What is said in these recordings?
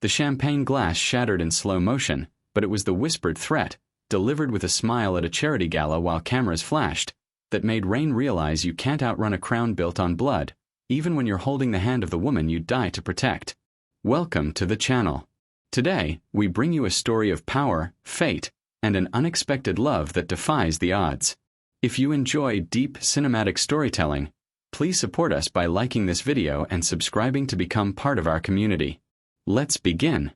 The champagne glass shattered in slow motion, but it was the whispered threat, delivered with a smile at a charity gala while cameras flashed, that made Rain realize you can't outrun a crown built on blood, even when you're holding the hand of the woman you die to protect. Welcome to the channel. Today, we bring you a story of power, fate, and an unexpected love that defies the odds. If you enjoy deep cinematic storytelling, please support us by liking this video and subscribing to become part of our community. Let's begin.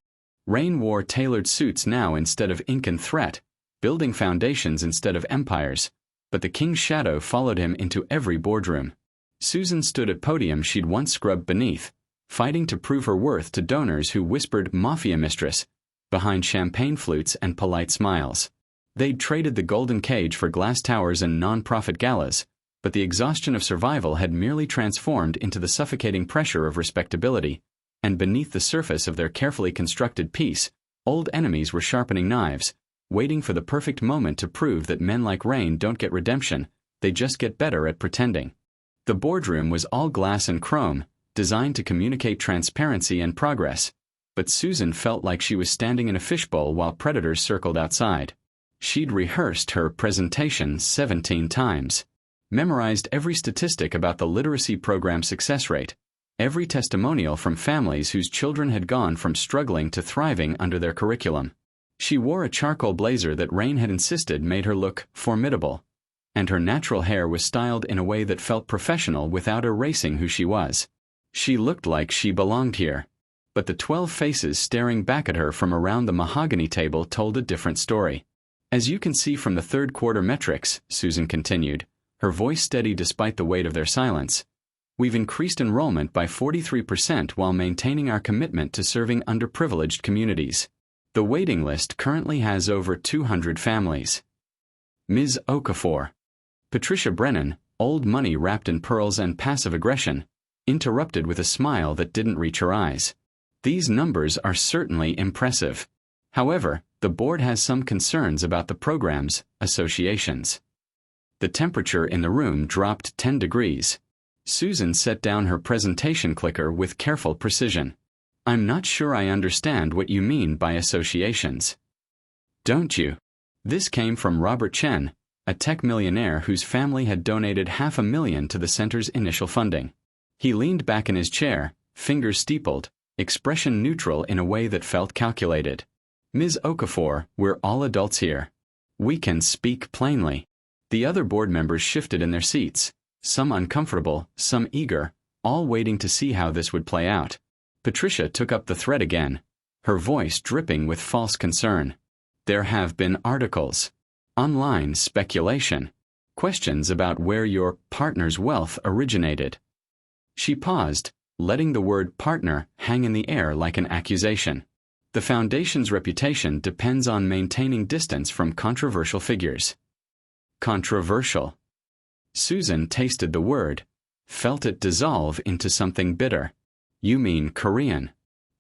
Rain wore tailored suits now instead of ink and threat, building foundations instead of empires, but the king's shadow followed him into every boardroom. Susan stood at podium she'd once scrubbed beneath, fighting to prove her worth to donors who whispered "Mafia mistress" behind champagne flutes and polite smiles. They'd traded the golden cage for glass towers and non-profit galas, but the exhaustion of survival had merely transformed into the suffocating pressure of respectability, and beneath the surface of their carefully constructed peace, old enemies were sharpening knives, waiting for the perfect moment to prove that men like Rain don't get redemption, they just get better at pretending. The boardroom was all glass and chrome, designed to communicate transparency and progress, but Susan felt like she was standing in a fishbowl while predators circled outside. She'd rehearsed her presentation 17 times, memorized every statistic about the literacy program success rate, every testimonial from families whose children had gone from struggling to thriving under their curriculum. She wore a charcoal blazer that Rain had insisted made her look formidable, and her natural hair was styled in a way that felt professional without erasing who she was. She looked like she belonged here, but the 12 faces staring back at her from around the mahogany table told a different story. As you can see from the third quarter metrics, Susan continued, her voice steady despite the weight of their silence, we've increased enrollment by 43% while maintaining our commitment to serving underprivileged communities. The waiting list currently has over 200 families. Ms. Okafor. Patricia Brennan, old money wrapped in pearls and passive aggression, interrupted with a smile that didn't reach her eyes. These numbers are certainly impressive. However, the board has some concerns about the program's associations. The temperature in the room dropped 10 degrees. Susan set down her presentation clicker with careful precision. I'm not sure I understand what you mean by associations. Don't you? This came from Robert Chen, a tech millionaire whose family had donated $500,000 to the center's initial funding. He leaned back in his chair, fingers steepled, expression neutral in a way that felt calculated. Ms. Okafor, we're all adults here. We can speak plainly. The other board members shifted in their seats, some uncomfortable, some eager, all waiting to see how this would play out. Patricia took up the thread again, her voice dripping with false concern. There have been articles, online speculation, questions about where your partner's wealth originated. She paused, letting the word partner hang in the air like an accusation. The foundation's reputation depends on maintaining distance from controversial figures. Controversial. Susan tasted the word, felt it dissolve into something bitter. You mean Korean.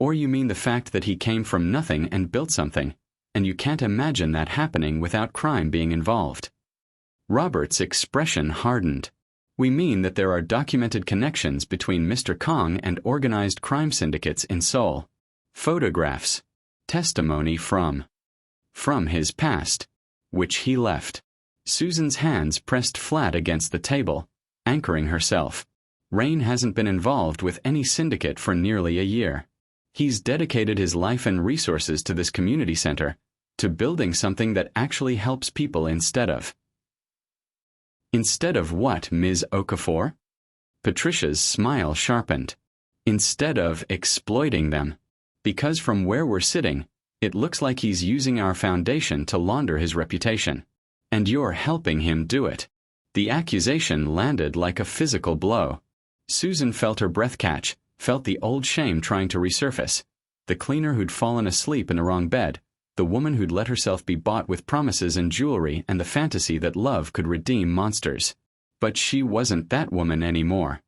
Or you mean the fact that he came from nothing and built something, and you can't imagine that happening without crime being involved. Robert's expression hardened. We mean that there are documented connections between Mr. Kong and organized crime syndicates in Seoul. Photographs. Testimony from his past, which he left. Susan's hands pressed flat against the table, anchoring herself. Rain hasn't been involved with any syndicate for nearly a year. He's dedicated his life and resources to this community center, to building something that actually helps people instead of. Instead of what, Ms. Okafor? Patricia's smile sharpened. Instead of exploiting them. Because from where we're sitting, it looks like he's using our foundation to launder his reputation. And you're helping him do it. The accusation landed like a physical blow. Susan felt her breath catch, felt the old shame trying to resurface. The cleaner who'd fallen asleep in the wrong bed, the woman who'd let herself be bought with promises and jewelry and the fantasy that love could redeem monsters. But she wasn't that woman anymore.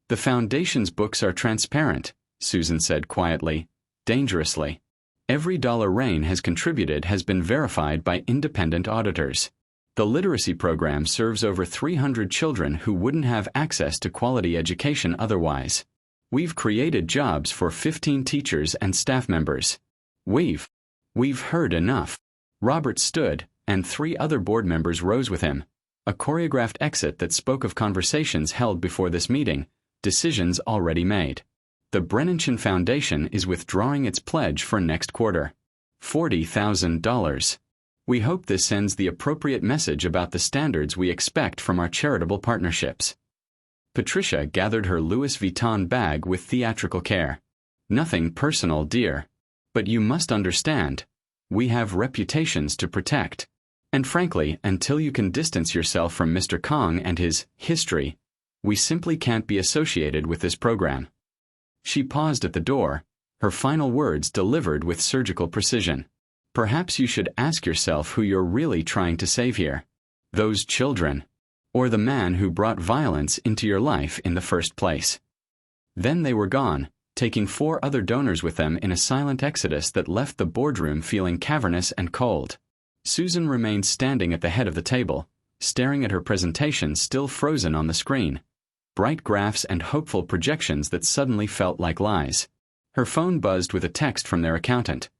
The foundation's books are transparent, Susan said quietly, dangerously. Every dollar Rain has contributed has been verified by independent auditors. The literacy program serves over 300 children who wouldn't have access to quality education otherwise. We've created jobs for 15 teachers and staff members. We've heard enough. Robert stood, and 3 other board members rose with him. A choreographed exit that spoke of conversations held before this meeting, decisions already made. The Brennanchen Foundation is withdrawing its pledge for next quarter. $40,000. We hope this sends the appropriate message about the standards we expect from our charitable partnerships. Patricia gathered her Louis Vuitton bag with theatrical care. Nothing personal, dear. But you must understand. We have reputations to protect. And frankly, until you can distance yourself from Mr. Kong and his history, we simply can't be associated with this program. She paused at the door, her final words delivered with surgical precision. Perhaps you should ask yourself who you're really trying to save here. Those children. Or the man who brought violence into your life in the first place. Then they were gone, taking 4 other donors with them in a silent exodus that left the boardroom feeling cavernous and cold. Susan remained standing at the head of the table, staring at her presentation still frozen on the screen. Bright graphs and hopeful projections that suddenly felt like lies. Her phone buzzed with a text from their accountant.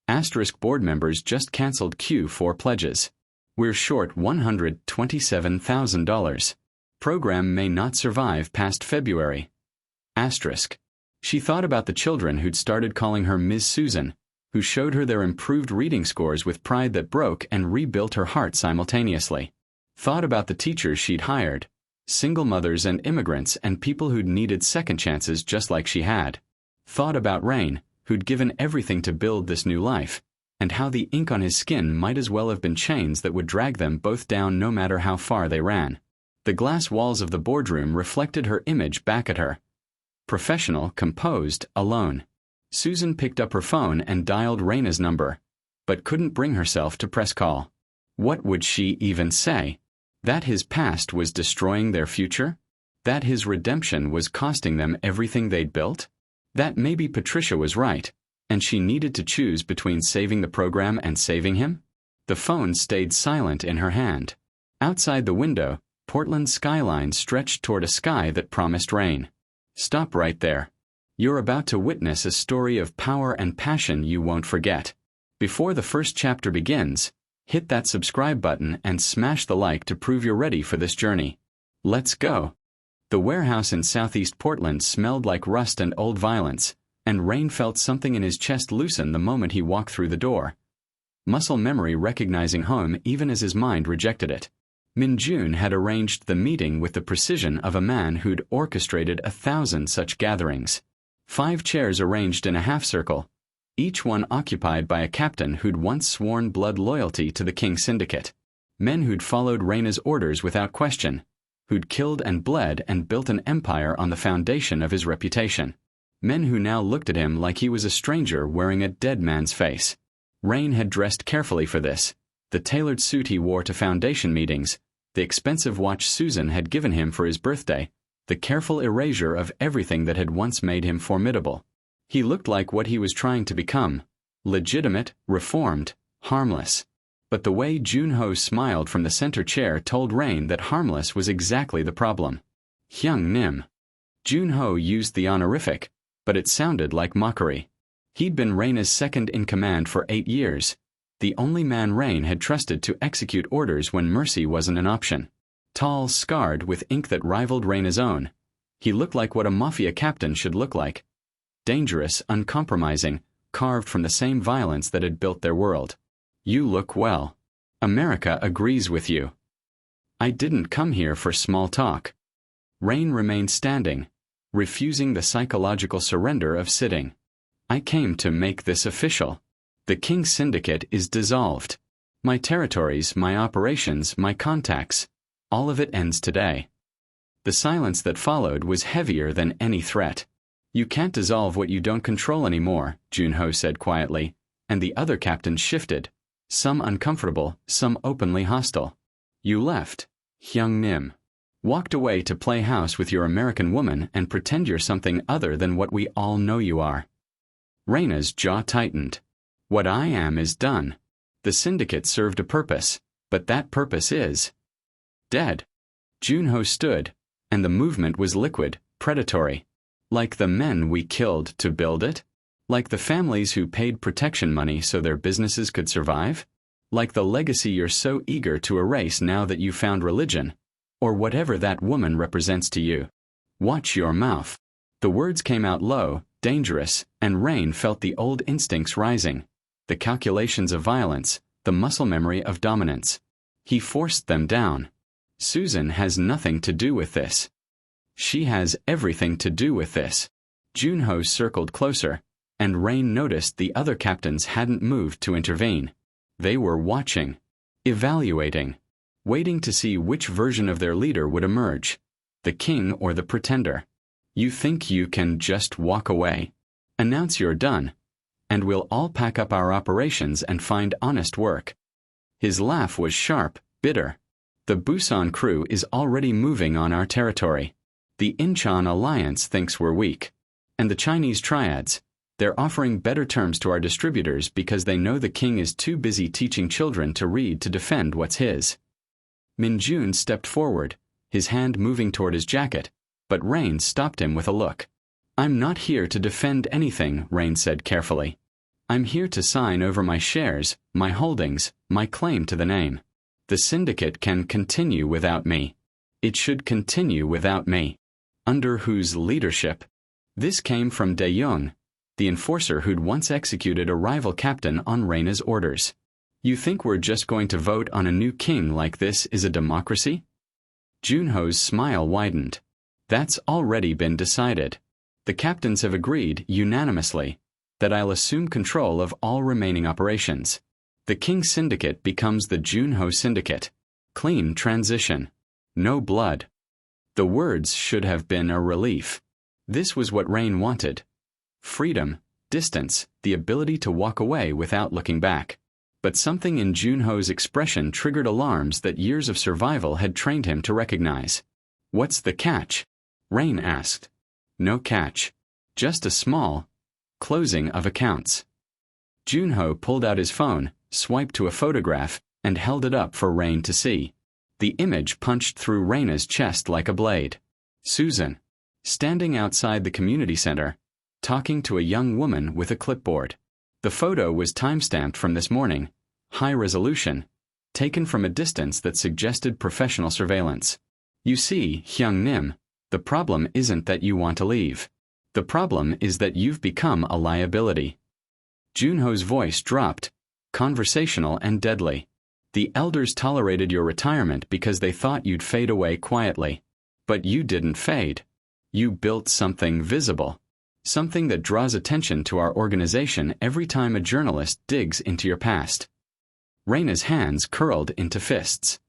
Asterisk board members just canceled Q4 pledges. We're short $127,000. Program may not survive past February. Asterisk. She thought about the children who'd started calling her Ms. Susan, who showed her their improved reading scores with pride that broke and rebuilt her heart simultaneously. Thought about the teachers she'd hired, single mothers and immigrants and people who'd needed second chances just like she had. Thought about Rain, who'd given everything to build this new life, and how the ink on his skin might as well have been chains that would drag them both down no matter how far they ran. The glass walls of the boardroom reflected her image back at her. Professional, composed, alone. Susan picked up her phone and dialed Raina's number, but couldn't bring herself to press call. What would she even say? That his past was destroying their future? That his redemption was costing them everything they'd built? That maybe Patricia was right, and she needed to choose between saving the program and saving him? The phone stayed silent in her hand. Outside the window, Portland's skyline stretched toward a sky that promised rain. Stop right there. You're about to witness a story of power and passion you won't forget. Before the first chapter begins, hit that subscribe button and smash the like to prove you're ready for this journey. Let's go. The warehouse in southeast Portland smelled like rust and old violence, and Rain felt something in his chest loosen the moment he walked through the door. Muscle memory recognizing home even as his mind rejected it. Min Jun had arranged the meeting with the precision of a man who'd orchestrated 1,000 such gatherings. 5 chairs arranged in a half-circle, each one occupied by a captain who'd once sworn blood loyalty to the King Syndicate. Men who'd followed Raina's orders without question, who'd killed and bled and built an empire on the foundation of his reputation. Men who now looked at him like he was a stranger wearing a dead man's face. Rain had dressed carefully for this. The tailored suit he wore to foundation meetings, the expensive watch Susan had given him for his birthday, the careful erasure of everything that had once made him formidable. He looked like what he was trying to become, legitimate, reformed, harmless. But the way Jun-ho smiled from the center chair told Rain that harmless was exactly the problem. Hyung Nim. Jun-ho used the honorific, but it sounded like mockery. He'd been Raina's second-in-command for 8 years, the only man Rain had trusted to execute orders when mercy wasn't an option. Tall, scarred, with ink that rivaled Raina's own, he looked like what a Mafia captain should look like. Dangerous, uncompromising, carved from the same violence that had built their world. You look well. America agrees with you. I didn't come here for small talk. Rain remained standing, refusing the psychological surrender of sitting. I came to make this official. The King Syndicate is dissolved. My territories, my operations, my contacts, all of it ends today. The silence that followed was heavier than any threat. You can't dissolve what you don't control anymore, Jun-ho said quietly, and the other captains shifted, some uncomfortable, some openly hostile. You left, Hyung Nim. Walked away to play house with your American woman and pretend you're something other than what we all know you are. Raina's jaw tightened. What I am is done. The syndicate served a purpose, but that purpose is dead. Jun-ho stood, and the movement was liquid, predatory. Like the men we killed to build it? Like the families who paid protection money so their businesses could survive? Like the legacy you're so eager to erase now that you found religion? Or whatever that woman represents to you. Watch your mouth. The words came out low, dangerous, and Rain felt the old instincts rising. The calculations of violence, the muscle memory of dominance. He forced them down. Susan has nothing to do with this. She has everything to do with this. Junho circled closer, and Rain noticed the other captains hadn't moved to intervene. They were watching, evaluating, waiting to see which version of their leader would emerge, the king or the pretender. You think you can just walk away? Announce you're done, and we'll all pack up our operations and find honest work. His laugh was sharp, bitter. The Busan crew is already moving on our territory. The Incheon alliance thinks we're weak. And the Chinese triads, they're offering better terms to our distributors because they know the king is too busy teaching children to read to defend what's his. Minjun stepped forward, his hand moving toward his jacket, but Rain stopped him with a look. I'm not here to defend anything, Rain said carefully. I'm here to sign over my shares, my holdings, my claim to the name. The syndicate can continue without me. It should continue without me. Under whose leadership? This came from De Young, the enforcer who'd once executed a rival captain on Raina's orders. You think we're just going to vote on a new king like this is a democracy? Junho's smile widened. That's already been decided. The captains have agreed, unanimously, that I'll assume control of all remaining operations. The King Syndicate becomes the Junho Syndicate. Clean transition. No blood. The words should have been a relief. This was what Rain wanted. Freedom, distance, the ability to walk away without looking back. But something in Junho's expression triggered alarms that years of survival had trained him to recognize. What's the catch? Rain asked. No catch. Just a small closing of accounts. Junho pulled out his phone, swiped to a photograph, and held it up for Rain to see. The image punched through Raina's chest like a blade. Susan, standing outside the community center, talking to a young woman with a clipboard. The photo was time-stamped from this morning, high resolution, taken from a distance that suggested professional surveillance. You see, Hyung Nim, the problem isn't that you want to leave. The problem is that you've become a liability. Junho's voice dropped, conversational and deadly. The elders tolerated your retirement because they thought you'd fade away quietly. But you didn't fade. You built something visible. Something that draws attention to our organization every time a journalist digs into your past. Raina's hands curled into fists.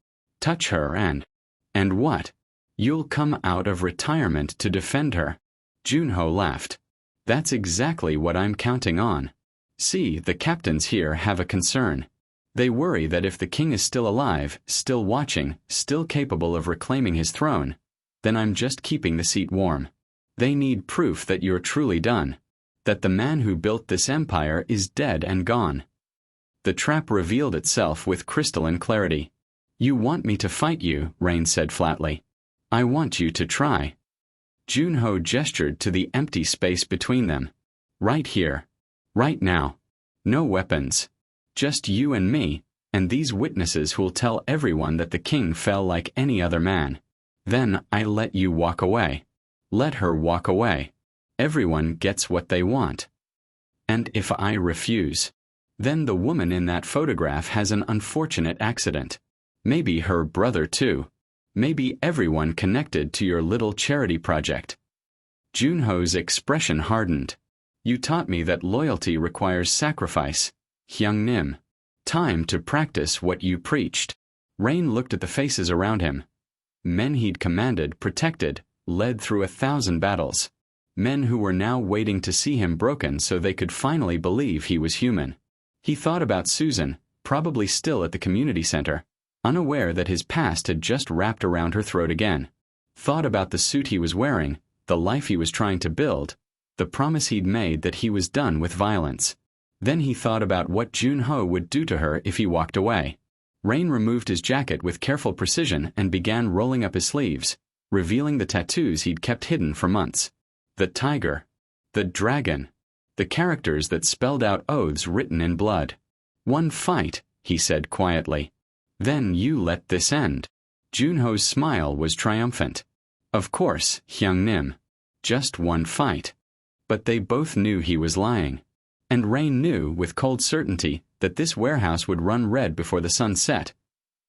Touch her and what? You'll come out of retirement to defend her. Junho laughed. That's exactly what I'm counting on. See, the captains here have a concern. They worry that if the king is still alive, still watching, still capable of reclaiming his throne, then I'm just keeping the seat warm. They need proof that you're truly done. That the man who built this empire is dead and gone. The trap revealed itself with crystalline clarity. You want me to fight you, Rain said flatly. I want you to try. Junho gestured to the empty space between them. Right here. Right now. No weapons. Just you and me, and these witnesses who'll tell everyone that the king fell like any other man. Then I let you walk away. Let her walk away. Everyone gets what they want. And if I refuse, then the woman in that photograph has an unfortunate accident. Maybe her brother too. Maybe everyone connected to your little charity project. Junho's expression hardened. You taught me that loyalty requires sacrifice. Hyung Nim. Time to practice what you preached. Rain looked at the faces around him. Men he'd commanded, protected, led through 1,000 battles. Men who were now waiting to see him broken so they could finally believe he was human. He thought about Susan, probably still at the community center, unaware that his past had just wrapped around her throat again. Thought about the suit he was wearing, the life he was trying to build, the promise he'd made that he was done with violence. Then he thought about what Junho would do to her if he walked away. Rain removed his jacket with careful precision and began rolling up his sleeves, revealing the tattoos he'd kept hidden for months. the tiger, the dragon, the characters that spelled out oaths written in blood. "One fight," he said quietly. "Then you let this end." Junho's smile was triumphant. "Of course, Hyung-nim. Just one fight." But they both knew he was lying. And Rain knew, with cold certainty, that this warehouse would run red before the sun set.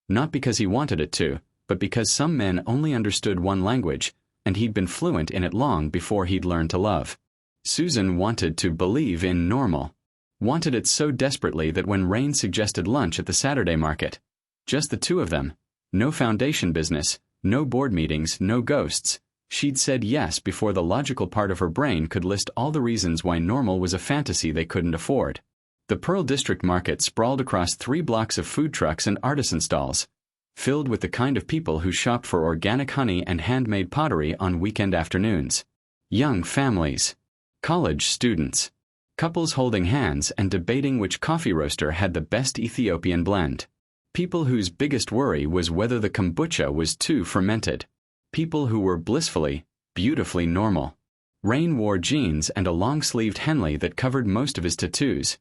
Not because he wanted it to, but because some men only understood one language, and he'd been fluent in it long before he'd learned to love. Susan wanted to believe in normal. Wanted it so desperately that when Rain suggested lunch at the Saturday market, just the two of them, no foundation business, no board meetings, no ghosts, she'd said yes before the logical part of her brain could list all the reasons why normal was a fantasy they couldn't afford. The Pearl District Market sprawled across 3 blocks of food trucks and artisan stalls, filled with the kind of people who shopped for organic honey and handmade pottery on weekend afternoons. Young families, college students, couples holding hands and debating which coffee roaster had the best Ethiopian blend. People whose biggest worry was whether the kombucha was too fermented. People who were blissfully, beautifully normal. Rain wore jeans and a long-sleeved Henley that covered most of his tattoos,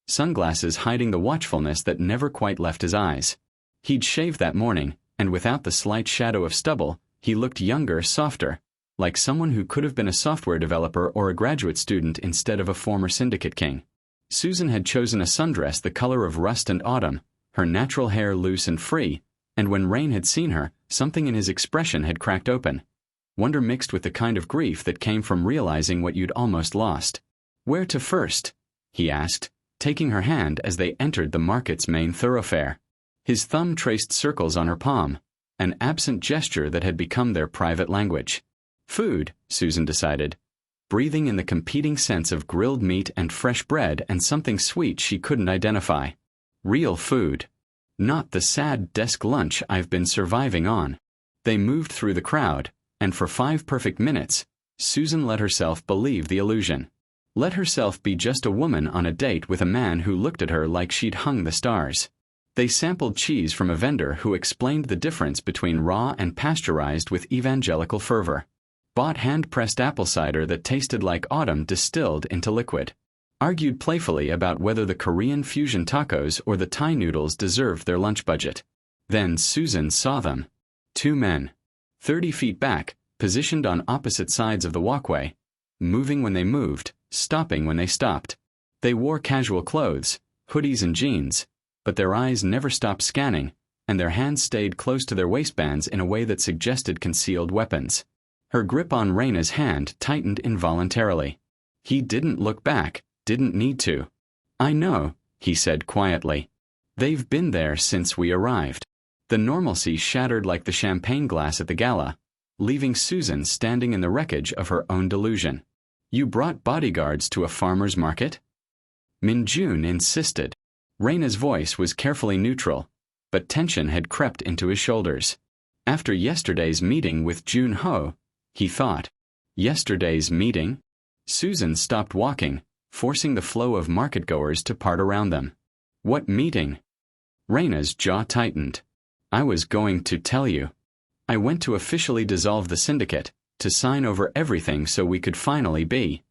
sunglasses hiding the watchfulness that never quite left his eyes. He'd shaved that morning, and without the slight shadow of stubble, he looked younger, softer, like someone who could have been a software developer or a graduate student instead of a former syndicate king. Susan had chosen a sundress the color of rust and autumn, her natural hair loose and free, and when Rain had seen her, something in his expression had cracked open. Wonder mixed with the kind of grief that came from realizing what you'd almost lost. "Where to first?" he asked, taking her hand as they entered the market's main thoroughfare. His thumb traced circles on her palm, an absent gesture that had become their private language. Food, Susan decided, breathing in the competing scents of grilled meat and fresh bread and something sweet she couldn't identify. Real food. Not the sad desk lunch I've been surviving on. They moved through the crowd, and for 5 perfect minutes, Susan let herself believe the illusion. Let herself be just a woman on a date with a man who looked at her like she'd hung the stars. They sampled cheese from a vendor who explained the difference between raw and pasteurized with evangelical fervor. Bought hand-pressed apple cider that tasted like autumn distilled into liquid. Argued playfully about whether the Korean fusion tacos or the Thai noodles deserved their lunch budget. Then Susan saw them. 2 men. 30 feet back, positioned on opposite sides of the walkway, moving when they moved, stopping when they stopped. They wore casual clothes, hoodies and jeans, but their eyes never stopped scanning, and their hands stayed close to their waistbands in a way that suggested concealed weapons. Her grip on Raina's hand tightened involuntarily. He didn't look back, didn't need to. "I know," he said quietly. "They've been there since we arrived." The normalcy shattered like the champagne glass at the gala, leaving Susan standing in the wreckage of her own delusion. "You brought bodyguards to a farmer's market?" Min-jun insisted. Raina's voice was carefully neutral, but tension had crept into his shoulders. After yesterday's meeting with Jun-ho, he thought. Yesterday's meeting? Susan stopped walking, forcing the flow of market-goers to part around them. "What meeting?" Raina's jaw tightened. "I was going to tell you. I went to officially dissolve the syndicate, to sign over everything so we could finally be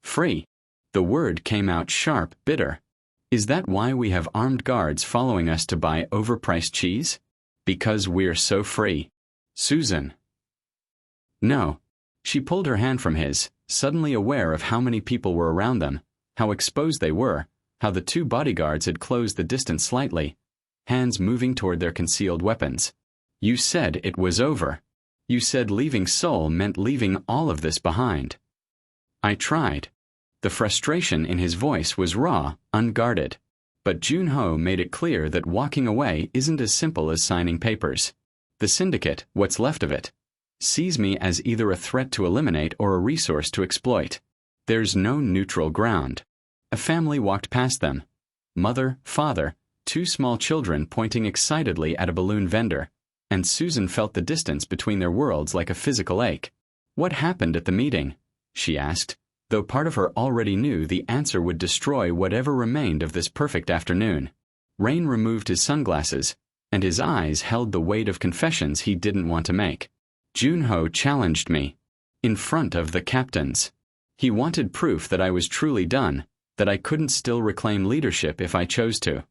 free." The word came out sharp, bitter. "Is that why we have armed guards following us to buy overpriced cheese? Because we're so free?" "Susan." "No." She pulled her hand from his, suddenly aware of how many people were around them, how exposed they were, how the 2 bodyguards had closed the distance slightly, hands moving toward their concealed weapons. "You said it was over. You said leaving Seoul meant leaving all of this behind." "I tried." The frustration in his voice was raw, unguarded. But Jun-ho made it clear that walking away isn't as simple as signing papers. "The syndicate, what's left of it, sees me as either a threat to eliminate or a resource to exploit. There's no neutral ground." A family walked past them. Mother, father, 2 small children pointing excitedly at a balloon vendor, and Susan felt the distance between their worlds like a physical ache. "What happened at the meeting?" she asked, though part of her already knew the answer would destroy whatever remained of this perfect afternoon. Rain removed his sunglasses, and his eyes held the weight of confessions he didn't want to make. "Jun-ho challenged me. In front of the captains. He wanted proof that I was truly done, that I couldn't still reclaim leadership if I chose to.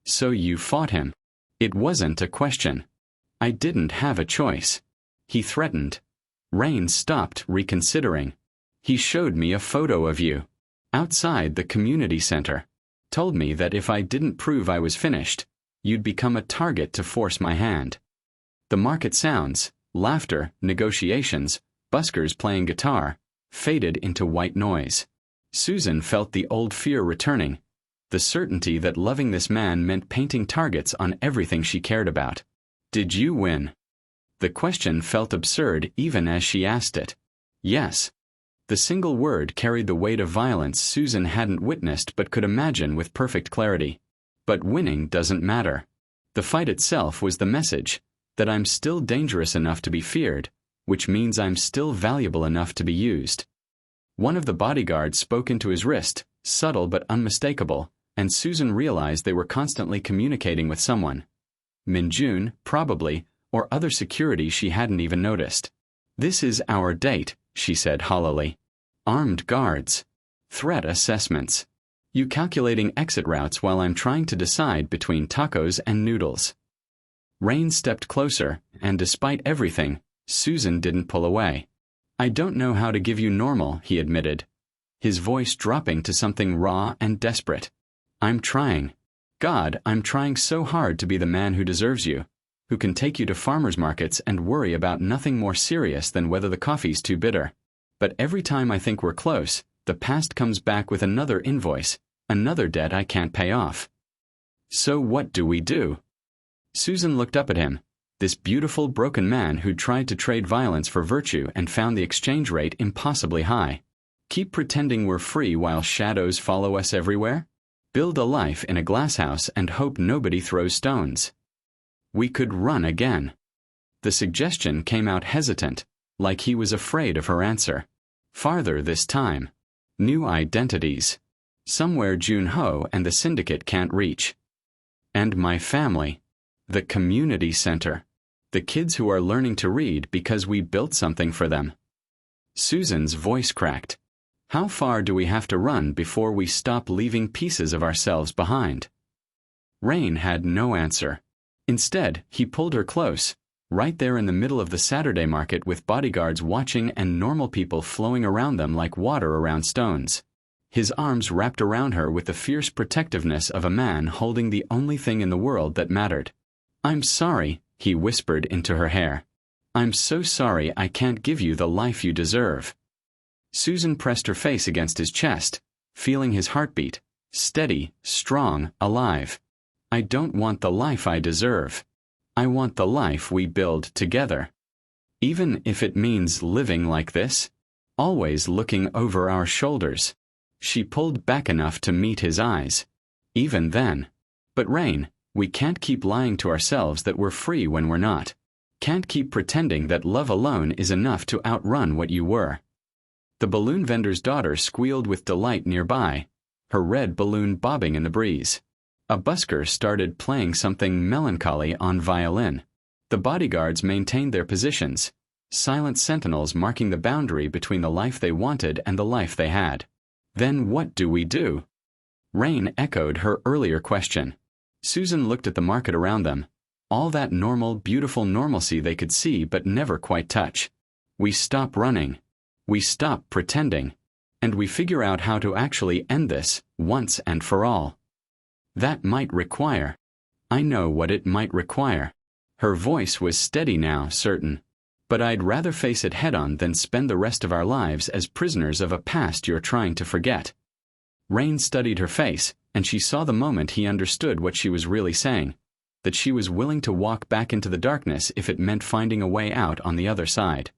So you fought him. It wasn't a question. I didn't have a choice. He threatened. Rain stopped, reconsidering. He showed me a photo of you. Outside the community center. Told me that if I didn't prove I was finished, you'd become a target to force my hand. The market sounds, laughter, negotiations, buskers playing guitar, faded into white noise. Susan felt the old fear returning, the certainty that loving this man meant painting targets on everything she cared about. Did you win? The question felt absurd even as she asked it. Yes. The single word carried the weight of violence Susan hadn't witnessed but could imagine with perfect clarity. But winning doesn't matter. The fight itself was the message, that I'm still dangerous enough to be feared, which means I'm still valuable enough to be used. One of the bodyguards spoke into his wrist, subtle but unmistakable, and Susan realized they were constantly communicating with someone. Minjun, probably, or other security she hadn't even noticed. This is our date, she said hollowly. Armed guards. Threat assessments. You calculating exit routes while I'm trying to decide between tacos and noodles. Rain stepped closer, and despite everything, Susan didn't pull away. I don't know how to give you normal, he admitted, his voice dropping to something raw and desperate. I'm trying. God, I'm trying so hard to be the man who deserves you, who can take you to farmers markets and worry about nothing more serious than whether the coffee's too bitter. But every time I think we're close, the past comes back with another invoice, another debt I can't pay off. So what do we do? Susan looked up at him, this beautiful broken man who'd tried to trade violence for virtue and found the exchange rate impossibly high. Keep pretending we're free while shadows follow us everywhere? Build a life in a glass house and hope nobody throws stones. We could run again. The suggestion came out hesitant, like he was afraid of her answer. Farther this time. New identities. Somewhere Jun-ho and the syndicate can't reach. And my family. The community center. The kids who are learning to read because we built something for them. Susan's voice cracked. How far do we have to run before we stop leaving pieces of ourselves behind? Rain had no answer. Instead, he pulled her close, right there in the middle of the Saturday market with bodyguards watching and normal people flowing around them like water around stones. His arms wrapped around her with the fierce protectiveness of a man holding the only thing in the world that mattered. I'm sorry, he whispered into her hair. I'm so sorry I can't give you the life you deserve. Susan pressed her face against his chest, feeling his heartbeat, steady, strong, alive. I don't want the life I deserve. I want the life we build together. Even if it means living like this, always looking over our shoulders. She pulled back enough to meet his eyes. Even then. But Rain, we can't keep lying to ourselves that we're free when we're not. Can't keep pretending that love alone is enough to outrun what you were. The balloon vendor's daughter squealed with delight nearby, her red balloon bobbing in the breeze. A busker started playing something melancholy on violin. The bodyguards maintained their positions, silent sentinels marking the boundary between the life they wanted and the life they had. Then what do we do? Rain echoed her earlier question. Susan looked at the market around them, all that normal, beautiful normalcy they could see but never quite touch. We stop running. We stop pretending. And we figure out how to actually end this, once and for all. That might require. I know what it might require. Her voice was steady now, certain. But I'd rather face it head-on than spend the rest of our lives as prisoners of a past you're trying to forget. Rain studied her face, and she saw the moment he understood what she was really saying, that she was willing to walk back into the darkness if it meant finding a way out on the other side.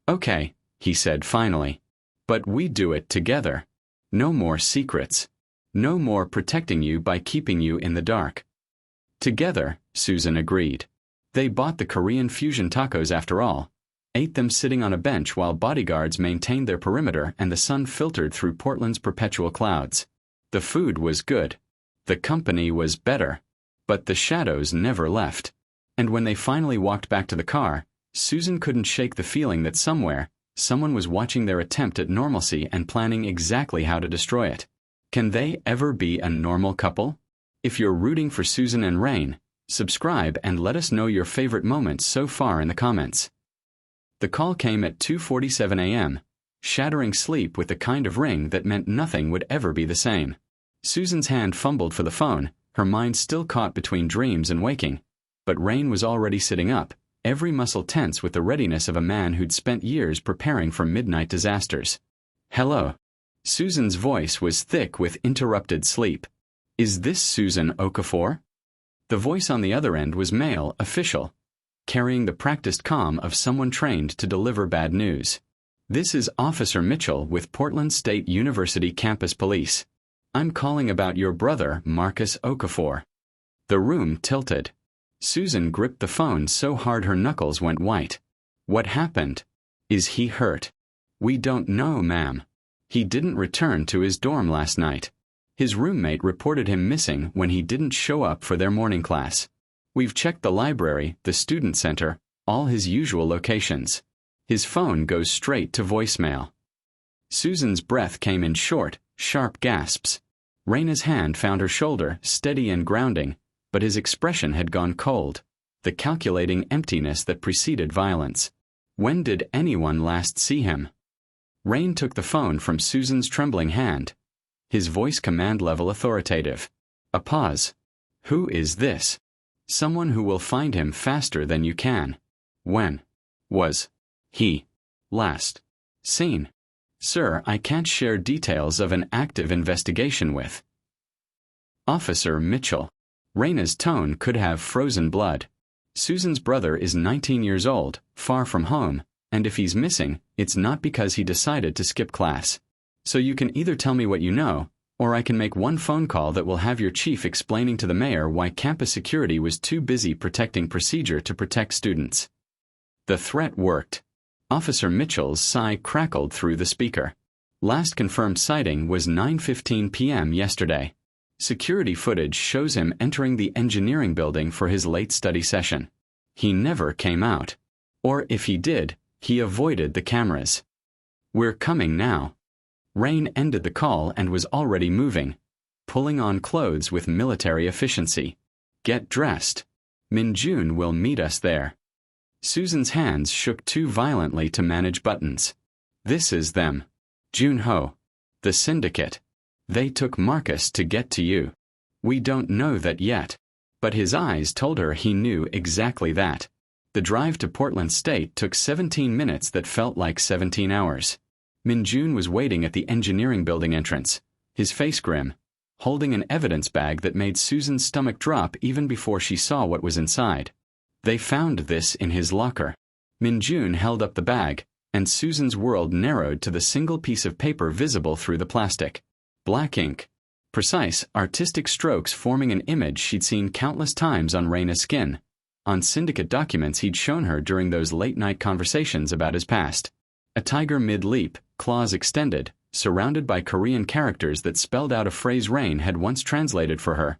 Okay, he said finally. But we do it together. No more secrets. No more protecting you by keeping you in the dark. Together, Susan agreed. They bought the Korean fusion tacos after all, ate them sitting on a bench while bodyguards maintained their perimeter and the sun filtered through Portland's perpetual clouds. The food was good. The company was better. But the shadows never left. And when they finally walked back to the car, Susan couldn't shake the feeling that somewhere, Someone was watching their attempt at normalcy and planning exactly how to destroy it. Can they ever be a normal couple? If you're rooting for Susan and Rain, subscribe and let us know your favorite moments so far in the comments. The call came at 2:47 a.m., shattering sleep with the kind of ring that meant nothing would ever be the same. Susan's hand fumbled for the phone, her mind still caught between dreams and waking. But Rain was already sitting up, every muscle tense with the readiness of a man who'd spent years preparing for midnight disasters. "Hello." Susan's voice was thick with interrupted sleep. "Is this Susan Okafor?" The voice on the other end was male, official, carrying the practiced calm of someone trained to deliver bad news. "This is Officer Mitchell with Portland State University Campus Police. I'm calling about your brother, Marcus Okafor." The room tilted. Susan gripped the phone so hard her knuckles went white. "What happened? Is he hurt?" "We don't know, ma'am. He didn't return to his dorm last night. His roommate reported him missing when he didn't show up for their morning class. We've checked the library, the student center, all his usual locations. His phone goes straight to voicemail." Susan's breath came in short, sharp gasps. Raina's hand found her shoulder, steady and grounding, but his expression had gone cold, the calculating emptiness that preceded violence. When did anyone last see him? Rain took the phone from Susan's trembling hand, his voice command-level authoritative. A pause. "Who is this?" "Someone who will find him faster than you can." "When was he last seen?" "Sir, I can't share details of an active investigation with Officer Mitchell." Raina's tone could have frozen blood. Susan's brother is 19 years old, far from home, and if he's missing, it's not because he decided to skip class. So you can either tell me what you know, or I can make one phone call that will have your chief explaining to the mayor why campus security was too busy protecting procedure to protect students. The threat worked. Officer Mitchell's sigh crackled through the speaker. Last confirmed sighting was 9:15 p.m. yesterday. Security footage shows him entering the engineering building for his late study session. He never came out. Or if he did, he avoided the cameras. "We're coming now." Rain ended the call and was already moving, pulling on clothes with military efficiency. "Get dressed. Min-Jun will meet us there." Susan's hands shook too violently to manage buttons. "This is them. Jun-Ho. The syndicate. They took Marcus to get to you. We don't know that yet." But his eyes told her he knew exactly that. The drive to Portland State took 17 minutes that felt like 17 hours. Min-Jun was waiting at the engineering building entrance, his face grim, holding an evidence bag that made Susan's stomach drop even before she saw what was inside. They found this in his locker. Min-Jun held up the bag, and Susan's world narrowed to the single piece of paper visible through the plastic. Black ink. Precise, artistic strokes forming an image she'd seen countless times on Raina's skin, on syndicate documents he'd shown her during those late-night conversations about his past. A tiger mid-leap, claws extended, surrounded by Korean characters that spelled out a phrase Rain had once translated for her.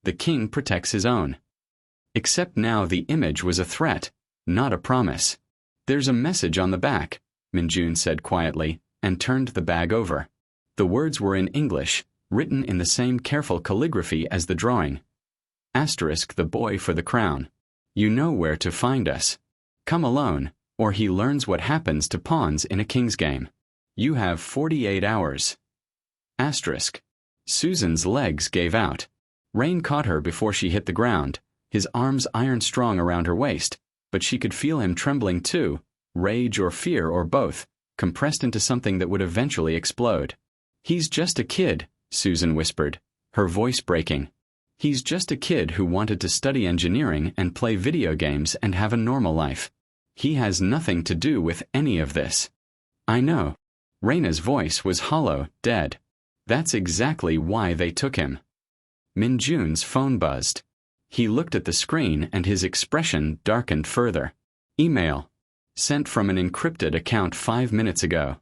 "The king protects his own." Except now the image was a threat, not a promise. "There's a message on the back," Min-Jun said quietly, and turned the bag over. The words were in English, written in the same careful calligraphy as the drawing. Asterisk the boy for the crown. "You know where to find us. Come alone, or he learns what happens to pawns in a king's game. You have 48 hours. Asterisk. Susan's legs gave out. Rain caught her before she hit the ground, his arms iron-strong around her waist, but she could feel him trembling too, rage or fear or both, compressed into something that would eventually explode. "He's just a kid," Susan whispered, her voice breaking. "He's just a kid who wanted to study engineering and play video games and have a normal life. He has nothing to do with any of this." "I know." Raina's voice was hollow, dead. "That's exactly why they took him." Min-Jun's phone buzzed. He looked at the screen and his expression darkened further. Email. Sent from an encrypted account 5 minutes ago.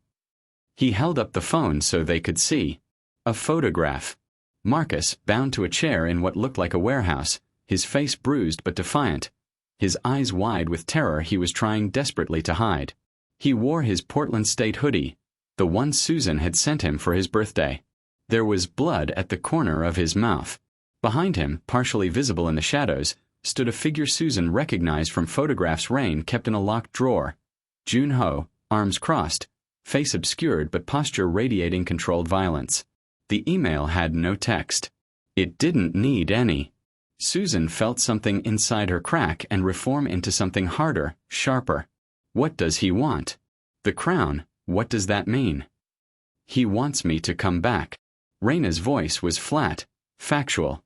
He held up the phone so they could see. A photograph. Marcus, bound to a chair in what looked like a warehouse, his face bruised but defiant, his eyes wide with terror he was trying desperately to hide. He wore his Portland State hoodie, the one Susan had sent him for his birthday. There was blood at the corner of his mouth. Behind him, partially visible in the shadows, stood a figure Susan recognized from photographs Rain kept in a locked drawer. Jun-ho, arms crossed, face obscured but posture radiating controlled violence. The email had no text. It didn't need any. Susan felt something inside her crack and reform into something harder, sharper. What does he want? The crown, what does that mean? He wants me to come back. Raina's voice was flat, factual.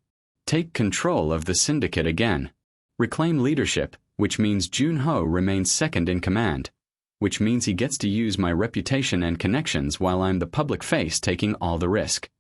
Take control of the syndicate again. Reclaim leadership, which means Jun-ho remains second in command, which means he gets to use my reputation and connections while I'm the public face taking all the risk.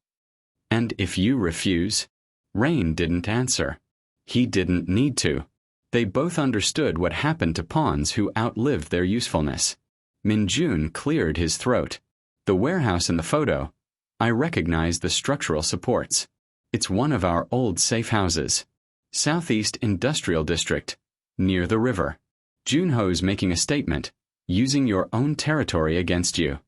And if you refuse? Rain didn't answer. He didn't need to. They both understood what happened to pawns who outlived their usefulness. Min-jun cleared his throat. The warehouse in the photo. I recognize the structural supports. It's one of our old safe houses. Southeast Industrial District, near the river. Jun-ho's making a statement, using your own territory against you.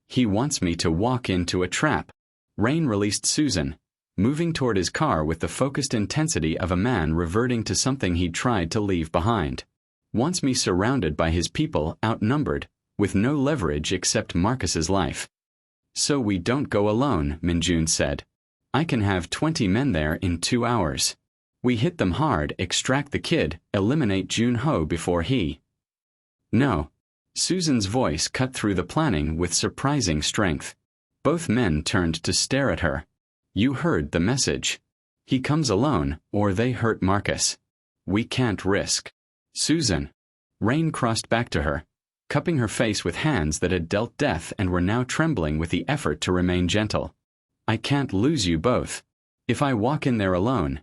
He wants me to walk into a trap. Rain released Susan, moving toward his car with the focused intensity of a man reverting to something he'd tried to leave behind. Wants me surrounded by his people, outnumbered, with no leverage except Marcus's life. So we don't go alone, Min-jun said. I can have 20 men there in 2 hours. We hit them hard, extract the kid, eliminate Jun-ho before he. No. Susan's voice cut through the planning with surprising strength. Both men turned to stare at her. You heard the message. He comes alone, or they hurt Marcus. We can't risk. Susan. Rain crossed back to her, cupping her face with hands that had dealt death and were now trembling with the effort to remain gentle. I can't lose you both. If I walk in there alone,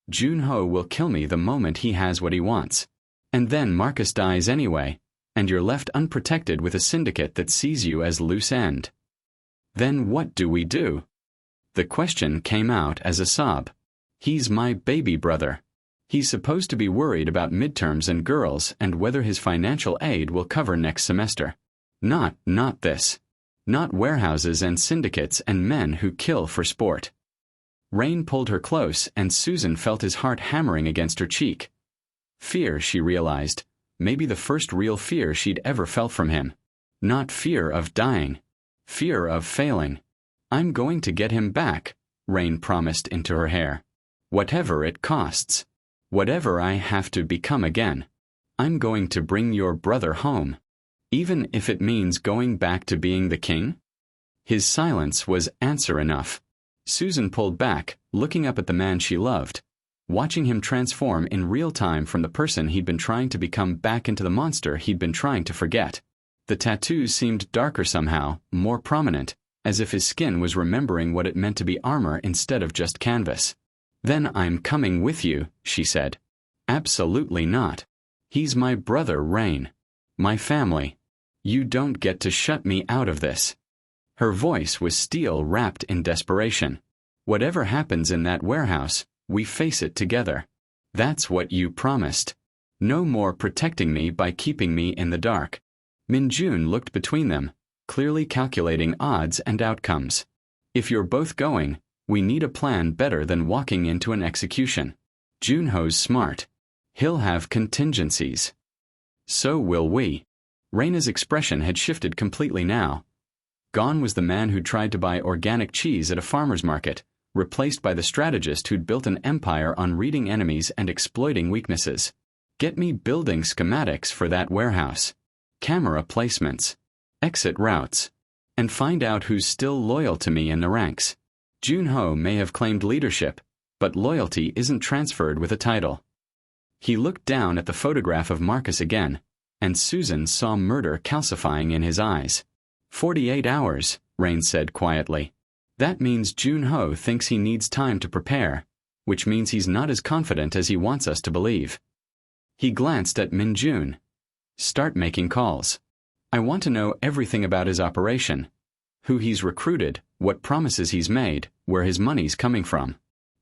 Jun-ho will kill me the moment he has what he wants. And then Marcus dies anyway, and you're left unprotected with a syndicate that sees you as loose end. Then what do we do? The question came out as a sob. He's my baby brother. He's supposed to be worried about midterms and girls and whether his financial aid will cover next semester. Not this. Not warehouses and syndicates and men who kill for sport. Rain pulled her close and Susan felt his heart hammering against her cheek. Fear, she realized, maybe the first real fear she'd ever felt from him. Not fear of dying. Fear of failing. I'm going to get him back, Rain promised into her hair. Whatever it costs. Whatever I have to become again. I'm going to bring your brother home. Even if it means going back to being the king? His silence was answer enough. Susan pulled back, looking up at the man she loved, watching him transform in real time from the person he'd been trying to become back into the monster he'd been trying to forget. The tattoos seemed darker somehow, more prominent, as if his skin was remembering what it meant to be armor instead of just canvas. Then I'm coming with you, she said. Absolutely not. He's my brother, Rain. My family. You don't get to shut me out of this. Her voice was steel wrapped in desperation. Whatever happens in that warehouse, we face it together. That's what you promised. No more protecting me by keeping me in the dark. Min-jun looked between them, clearly calculating odds and outcomes. If you're both going, we need a plan better than walking into an execution. Jun-ho's smart. He'll have contingencies. So will we. Raina's expression had shifted completely now. Gone was the man who'd tried to buy organic cheese at a farmer's market, replaced by the strategist who'd built an empire on reading enemies and exploiting weaknesses. Get me building schematics for that warehouse. Camera placements. Exit routes. And find out who's still loyal to me in the ranks. Jun-ho may have claimed leadership, but loyalty isn't transferred with a title. He looked down at the photograph of Marcus again, and Susan saw murder calcifying in his eyes. 48 hours, Rain said quietly. That means Jun-ho thinks he needs time to prepare, which means he's not as confident as he wants us to believe. He glanced at Min-jun. Start making calls. I want to know everything about his operation. Who he's recruited, what promises he's made, where his money's coming from.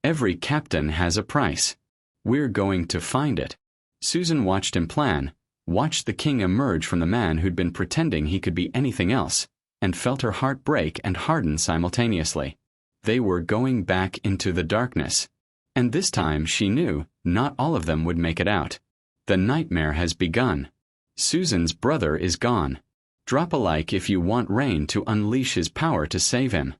Every captain has a price. We're going to find it. Susan watched him plan, watched the king emerge from the man who'd been pretending he could be anything else, and felt her heart break and harden simultaneously. They were going back into the darkness. And this time, she knew, not all of them would make it out. The nightmare has begun. Susan's brother is gone. Drop a like if you want Rain to unleash his power to save him.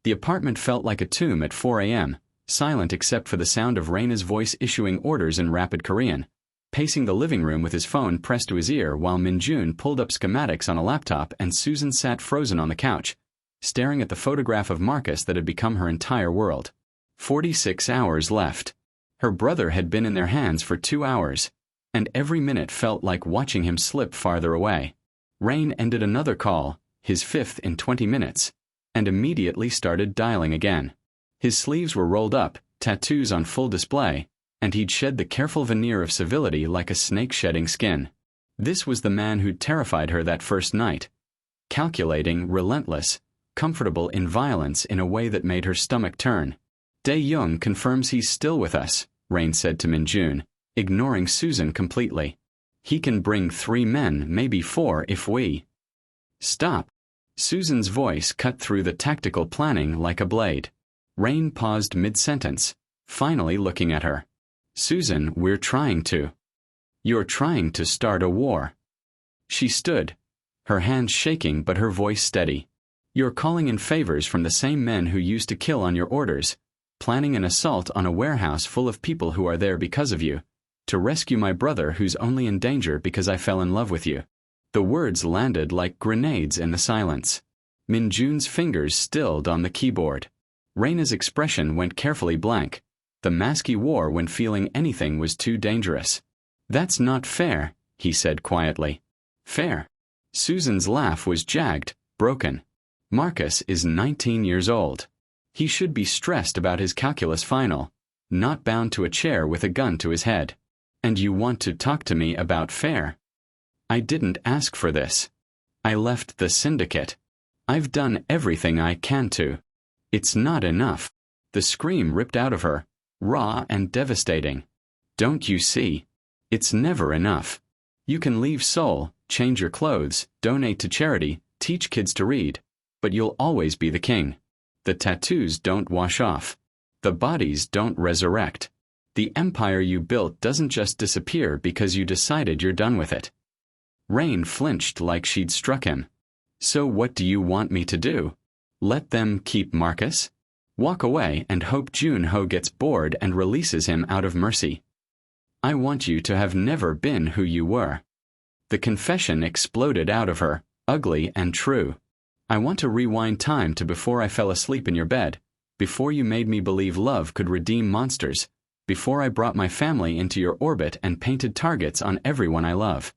The apartment felt like a tomb at 4 a.m., silent except for the sound of Raina's voice issuing orders in rapid Korean, pacing the living room with his phone pressed to his ear while Minjun pulled up schematics on a laptop and Susan sat frozen on the couch, staring at the photograph of Marcus that had become her entire world. 46 hours left. Her brother had been in their hands for 2 hours, and every minute felt like watching him slip farther away. Rain ended another call, his 5th in 20 minutes, and immediately started dialing again. His sleeves were rolled up, tattoos on full display, and he'd shed the careful veneer of civility like a snake shedding skin. This was the man who'd terrified her that first night. Calculating, relentless, comfortable in violence in a way that made her stomach turn. Dae-young confirms he's still with us, Rain said to Minjun, ignoring Susan completely. He can bring 3 men, maybe 4 if we... Stop. Susan's voice cut through the tactical planning like a blade. Rain paused mid-sentence, finally looking at her. Susan, we're trying to. You're trying to start a war. She stood, her hands shaking but her voice steady. You're calling in favors from the same men who used to kill on your orders, planning an assault on a warehouse full of people who are there because of you, to rescue my brother who's only in danger because I fell in love with you. The words landed like grenades in the silence. Minjun's fingers stilled on the keyboard. Raina's expression went carefully blank. The mask he wore when feeling anything was too dangerous. That's not fair, he said quietly. Fair? Susan's laugh was jagged, broken. Marcus is 19 years old. He should be stressed about his calculus final, not bound to a chair with a gun to his head. And you want to talk to me about fair? I didn't ask for this. I left the syndicate. I've done everything I can to. It's not enough. The scream ripped out of her, raw and devastating. Don't you see? It's never enough. You can leave Seoul, change your clothes, donate to charity, teach kids to read, but you'll always be the king. The tattoos don't wash off. The bodies don't resurrect. The empire you built doesn't just disappear because you decided you're done with it. Rain flinched like she'd struck him. So what do you want me to do? Let them keep Marcus? Walk away and hope Jun-ho gets bored and releases him out of mercy. I want you to have never been who you were. The confession exploded out of her, ugly and true. I want to rewind time to before I fell asleep in your bed, before you made me believe love could redeem monsters, before I brought my family into your orbit and painted targets on everyone I love.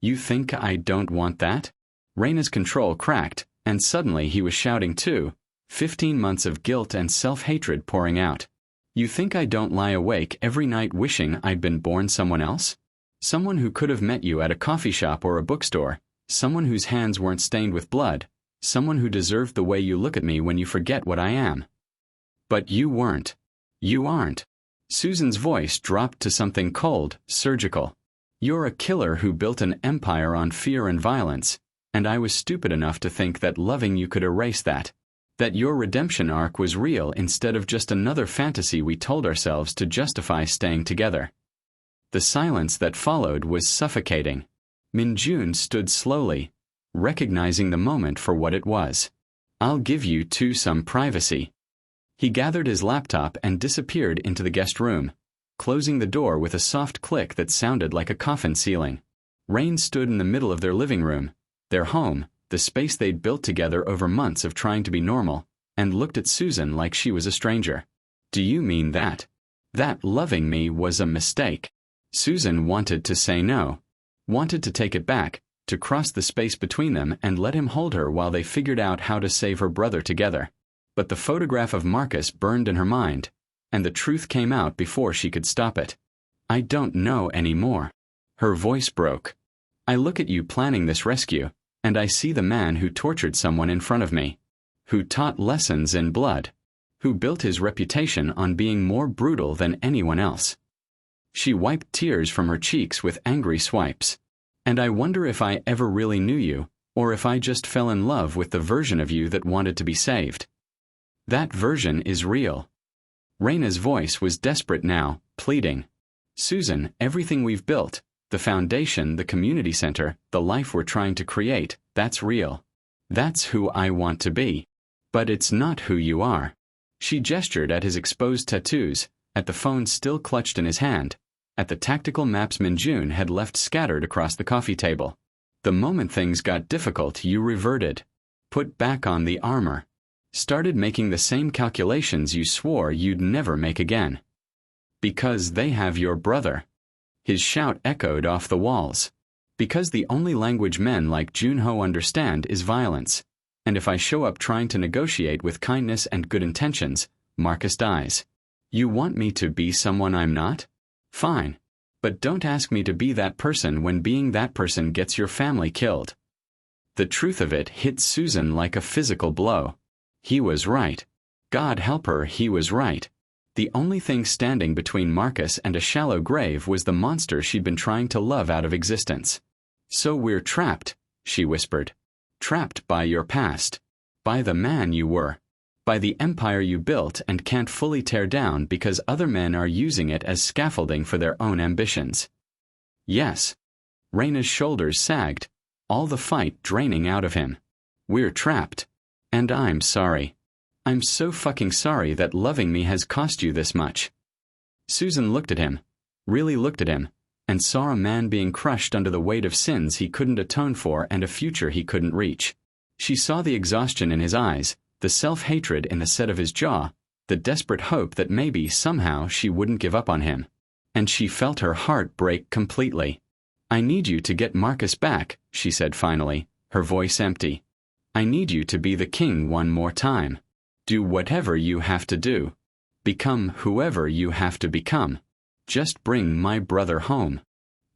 You think I don't want that? Raina's control cracked, and suddenly he was shouting too, 15 months of guilt and self-hatred pouring out. You think I don't lie awake every night wishing I'd been born someone else? Someone who could have met you at a coffee shop or a bookstore, someone whose hands weren't stained with blood, someone who deserved the way you look at me when you forget what I am. But you weren't. You aren't. Susan's voice dropped to something cold, surgical. You're a killer who built an empire on fear and violence, and I was stupid enough to think that loving you could erase that. That your redemption arc was real instead of just another fantasy we told ourselves to justify staying together. The silence that followed was suffocating. Minjun stood slowly, recognizing the moment for what it was. I'll give you two some privacy. He gathered his laptop and disappeared into the guest room, closing the door with a soft click that sounded like a coffin ceiling. Rain stood in the middle of their living room, their home, the space they'd built together over months of trying to be normal, and looked at Susan like she was a stranger. Do you mean that? That loving me was a mistake? Susan wanted to say no, wanted to take it back, to cross the space between them and let him hold her while they figured out how to save her brother together. But the photograph of Marcus burned in her mind, and the truth came out before she could stop it. I don't know anymore. Her voice broke. I look at you planning this rescue, and I see the man who tortured someone in front of me, who taught lessons in blood, who built his reputation on being more brutal than anyone else. She wiped tears from her cheeks with angry swipes. And I wonder if I ever really knew you, or if I just fell in love with the version of you that wanted to be saved. That version is real. Raina's voice was desperate now, pleading. Susan, everything we've built, the foundation, the community center, the life we're trying to create, that's real. That's who I want to be. But it's not who you are. She gestured at his exposed tattoos, at the phone still clutched in his hand, at the tactical maps Minjun had left scattered across the coffee table. The moment things got difficult, you reverted. Put back on the armor. Started making the same calculations you swore you'd never make again. Because they have your brother. His shout echoed off the walls. Because the only language men like Junho understand is violence. And if I show up trying to negotiate with kindness and good intentions, Marcus dies. You want me to be someone I'm not? Fine. But don't ask me to be that person when being that person gets your family killed. The truth of it hit Susan like a physical blow. He was right. God help her, he was right. The only thing standing between Marcus and a shallow grave was the monster she'd been trying to love out of existence. So we're trapped, she whispered. Trapped by your past. By the man you were. By the empire you built and can't fully tear down because other men are using it as scaffolding for their own ambitions. Yes. Raina's shoulders sagged, all the fight draining out of him. We're trapped. And I'm sorry. I'm so fucking sorry that loving me has cost you this much. Susan looked at him, really looked at him, and saw a man being crushed under the weight of sins he couldn't atone for and a future he couldn't reach. She saw the exhaustion in his eyes, the self-hatred in the set of his jaw, the desperate hope that maybe, somehow, she wouldn't give up on him. And she felt her heart break completely. I need you to get Marcus back, she said finally, her voice empty. I need you to be the king one more time. Do whatever you have to do. Become whoever you have to become. Just bring my brother home.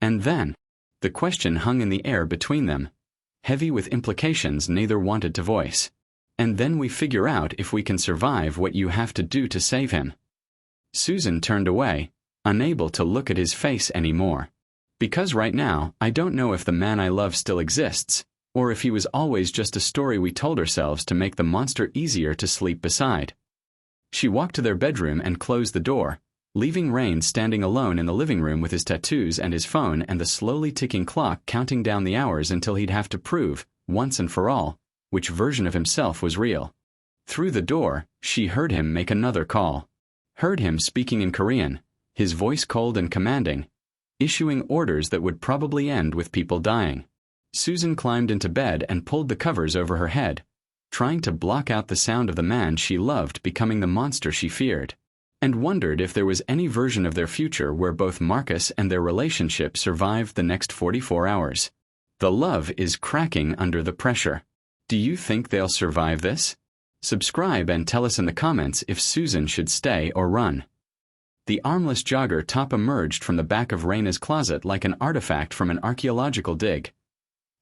And then, the question hung in the air between them, heavy with implications neither wanted to voice. And then we figure out if we can survive what you have to do to save him. Susan turned away, unable to look at his face anymore. Because right now, I don't know if the man I love still exists, or if he was always just a story we told ourselves to make the monster easier to sleep beside. She walked to their bedroom and closed the door, leaving Rain standing alone in the living room with his tattoos and his phone and the slowly ticking clock counting down the hours until he'd have to prove, once and for all, which version of himself was real. Through the door, she heard him make another call. Heard him speaking in Korean, his voice cold and commanding, issuing orders that would probably end with people dying. Susan climbed into bed and pulled the covers over her head, trying to block out the sound of the man she loved becoming the monster she feared, and wondered if there was any version of their future where both Marcus and their relationship survived the next 44 hours. The love is cracking under the pressure. Do you think they'll survive this? Subscribe and tell us in the comments if Susan should stay or run. The armless jogger top emerged from the back of Raina's closet like an artifact from an archaeological dig.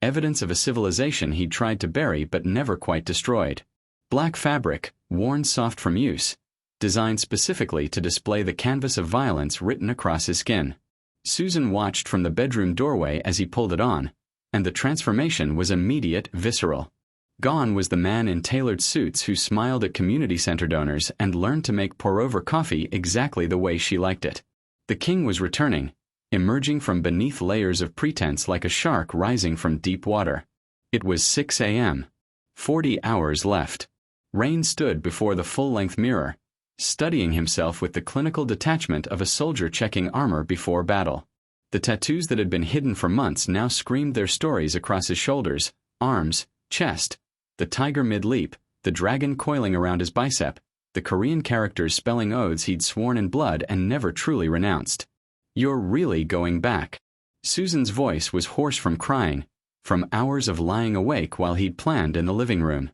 Evidence of a civilization he'd tried to bury but never quite destroyed. Black fabric, worn soft from use, designed specifically to display the canvas of violence written across his skin. Susan watched from the bedroom doorway as he pulled it on, and the transformation was immediate, visceral. Gone was the man in tailored suits who smiled at community center donors and learned to make pour-over coffee exactly the way she liked it. The king was returning, emerging from beneath layers of pretense like a shark rising from deep water. It was 6 a.m. 40 hours left. Rain stood before the full-length mirror, studying himself with the clinical detachment of a soldier checking armor before battle. The tattoos that had been hidden for months now screamed their stories across his shoulders, arms, chest, the tiger mid-leap, the dragon coiling around his bicep, the Korean characters spelling oaths he'd sworn in blood and never truly renounced. You're really going back. Susan's voice was hoarse from crying, from hours of lying awake while he'd planned in the living room.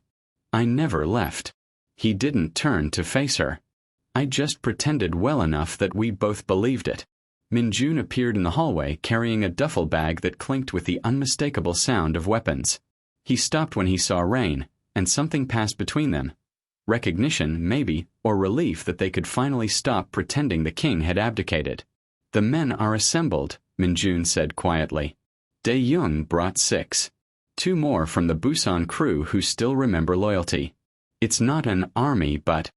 I never left. He didn't turn to face her. I just pretended well enough that we both believed it. Minjun appeared in the hallway carrying a duffel bag that clinked with the unmistakable sound of weapons. He stopped when he saw Rain, and something passed between them. Recognition, maybe, or relief that they could finally stop pretending the king had abdicated. The men are assembled, Minjun said quietly. Dae-young brought 6. 2 more from the Busan crew who still remember loyalty. It's not an army, but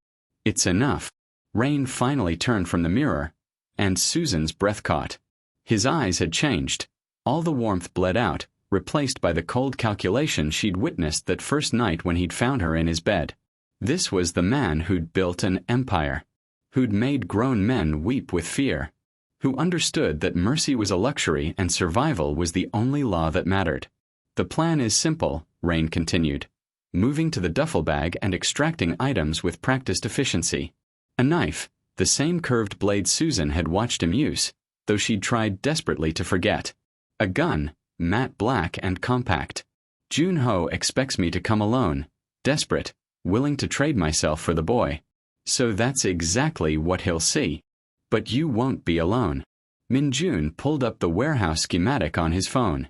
it's enough. Rain finally turned from the mirror, and Susan's breath caught. His eyes had changed. All the warmth bled out, replaced by the cold calculation she'd witnessed that first night when he'd found her in his bed. This was the man who'd built an empire, who'd made grown men weep with fear, who understood that mercy was a luxury and survival was the only law that mattered. The plan is simple, Rain continued, moving to the duffel bag and extracting items with practiced efficiency. A knife, the same curved blade Susan had watched him use, though she'd tried desperately to forget. A gun, matte black and compact. Junho expects me to come alone, desperate, willing to trade myself for the boy. So that's exactly what he'll see. But you won't be alone. Minjun pulled up the warehouse schematic on his phone.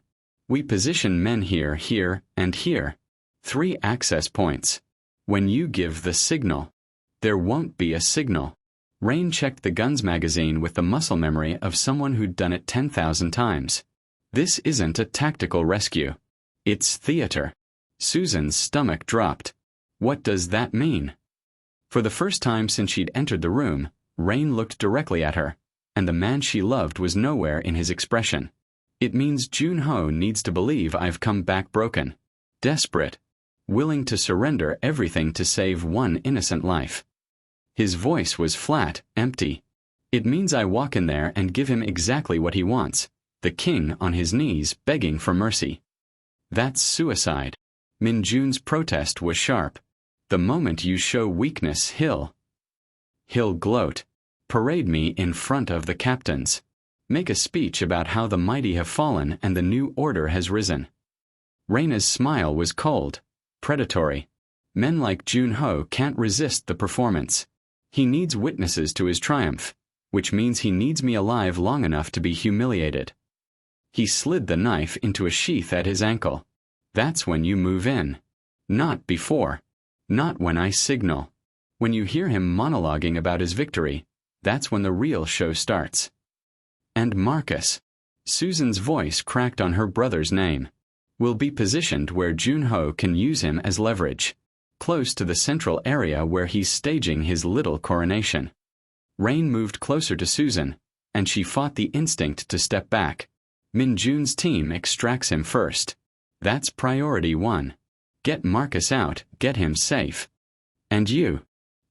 We position men here, here, and here. 3 access points. When you give the signal, there won't be a signal. Rain checked the guns magazine with the muscle memory of someone who'd done it 10,000 times. This isn't a tactical rescue. It's theater. Susan's stomach dropped. What does that mean? For the first time since she'd entered the room, Rain looked directly at her, and the man she loved was nowhere in his expression. It means Junho needs to believe I've come back broken, desperate, willing to surrender everything to save one innocent life. His voice was flat, empty. It means I walk in there and give him exactly what he wants, the king on his knees begging for mercy. That's suicide. Minjun's protest was sharp. The moment you show weakness, he'll gloat, parade me in front of the captains, make a speech about how the mighty have fallen and the new order has risen. Raina's smile was cold, predatory. Men like Junho can't resist the performance. He needs witnesses to his triumph, which means he needs me alive long enough to be humiliated. He slid the knife into a sheath at his ankle. That's when you move in. Not before. Not when I signal. When you hear him monologuing about his victory, that's when the real show starts. And Marcus. Susan's voice cracked on her brother's name. Will be positioned where Junho can use him as leverage, close to the central area where he's staging his little coronation. Rain moved closer to Susan, and she fought the instinct to step back. Minjun's team extracts him first. That's priority 1. Get Marcus out, get him safe. And you.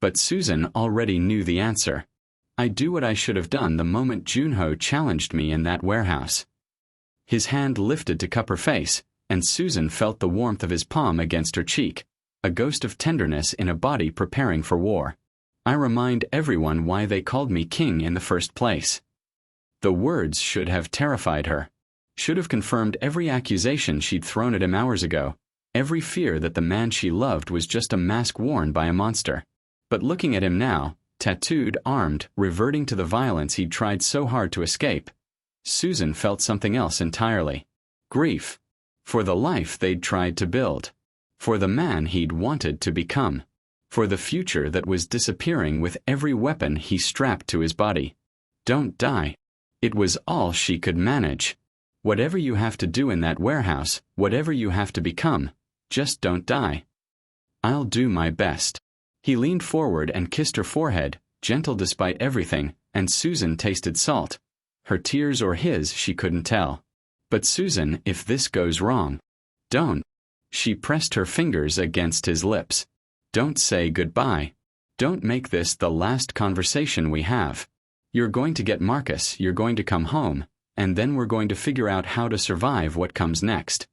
But Susan already knew the answer. I do what I should have done the moment Junho challenged me in that warehouse. His hand lifted to cup her face, and Susan felt the warmth of his palm against her cheek, a ghost of tenderness in a body preparing for war. I remind everyone why they called me king in the first place. The words should have terrified her, should have confirmed every accusation she'd thrown at him hours ago, every fear that the man she loved was just a mask worn by a monster. But looking at him now, tattooed, armed, reverting to the violence he'd tried so hard to escape, Susan felt something else entirely. Grief. For the life they'd tried to build. For the man he'd wanted to become. For the future that was disappearing with every weapon he strapped to his body. Don't die. It was all she could manage. Whatever you have to do in that warehouse, whatever you have to become, just don't die. I'll do my best. He leaned forward and kissed her forehead, gentle despite everything, and Susan tasted salt. Her tears or his, she couldn't tell. But Susan, if this goes wrong, don't. She pressed her fingers against his lips. Don't say goodbye. Don't make this the last conversation we have. You're going to get Marcus, you're going to come home, and then we're going to figure out how to survive what comes next.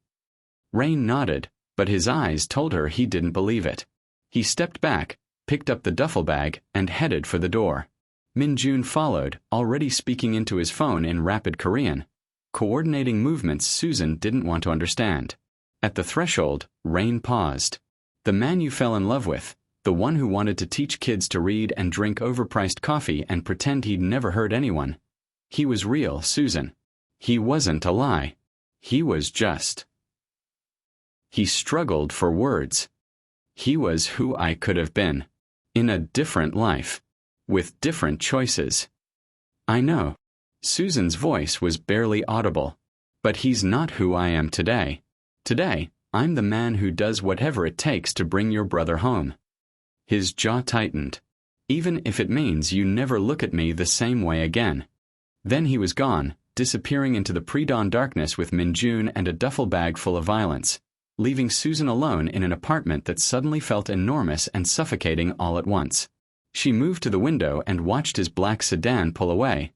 Rain nodded, but his eyes told her he didn't believe it. He stepped back, picked up the duffel bag, and headed for the door. Minjun followed, already speaking into his phone in rapid Korean, coordinating movements Susan didn't want to understand. At the threshold, Rain paused. The man you fell in love with, the one who wanted to teach kids to read and drink overpriced coffee and pretend he'd never hurt anyone. He was real, Susan. He wasn't a lie. He was just. He struggled for words. He was who I could have been. In a different life. With different choices. I know. Susan's voice was barely audible. But he's not who I am today. Today, I'm the man who does whatever it takes to bring your brother home. His jaw tightened. Even if it means you never look at me the same way again. Then he was gone, disappearing into the pre-dawn darkness with Minjun and a duffel bag full of violence, leaving Susan alone in an apartment that suddenly felt enormous and suffocating all at once. She moved to the window and watched his black sedan pull away,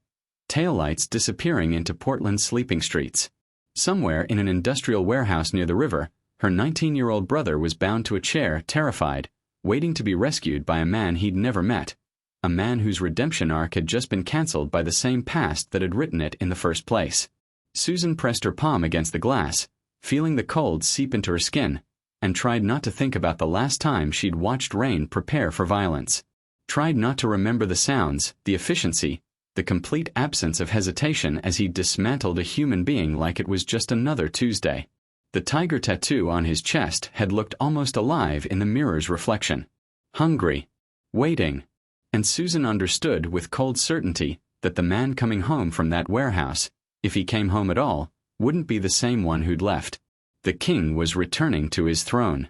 taillights disappearing into Portland's sleeping streets. Somewhere in an industrial warehouse near the river, her 19-year-old brother was bound to a chair, terrified, waiting to be rescued by a man he'd never met, a man whose redemption arc had just been cancelled by the same past that had written it in the first place. Susan pressed her palm against the glass, feeling the cold seep into her skin, and tried not to think about the last time she'd watched Rain prepare for violence. Tried not to remember the sounds, the efficiency, the complete absence of hesitation as he dismantled a human being like it was just another Tuesday. The tiger tattoo on his chest had looked almost alive in the mirror's reflection. Hungry. Waiting. And Susan understood with cold certainty that the man coming home from that warehouse, if he came home at all, wouldn't be the same one who'd left. The king was returning to his throne.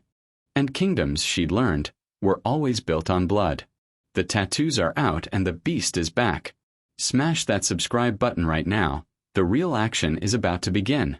And kingdoms, she'd learned, were always built on blood. The tattoos are out and the beast is back. Smash that subscribe button right now. The real action is about to begin.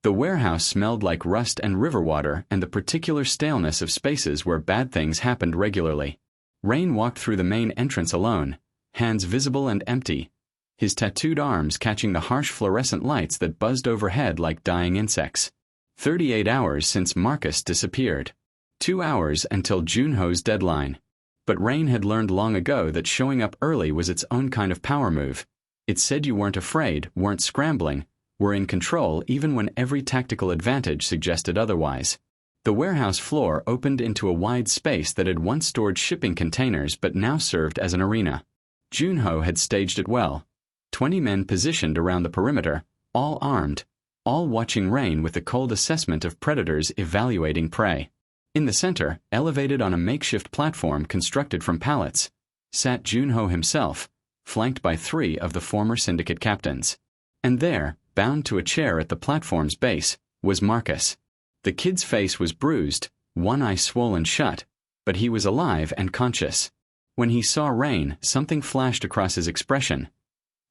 The warehouse smelled like rust and river water and the particular staleness of spaces where bad things happened regularly. Rain walked through the main entrance alone, hands visible and empty, his tattooed arms catching the harsh fluorescent lights that buzzed overhead like dying insects. 38 hours since Marcus disappeared. 2 hours until Junho's deadline. But Rain had learned long ago that showing up early was its own kind of power move. It said you weren't afraid, weren't scrambling, were in control even when every tactical advantage suggested otherwise. The warehouse floor opened into a wide space that had once stored shipping containers but now served as an arena. Junho had staged it well. 20 men positioned around the perimeter, all armed, all watching Rain with the cold assessment of predators evaluating prey. In the center, elevated on a makeshift platform constructed from pallets, sat Junho himself, flanked by 3 of the former syndicate captains. And there, bound to a chair at the platform's base, was Marcus. The kid's face was bruised, one eye swollen shut, but he was alive and conscious. When he saw Rain, something flashed across his expression.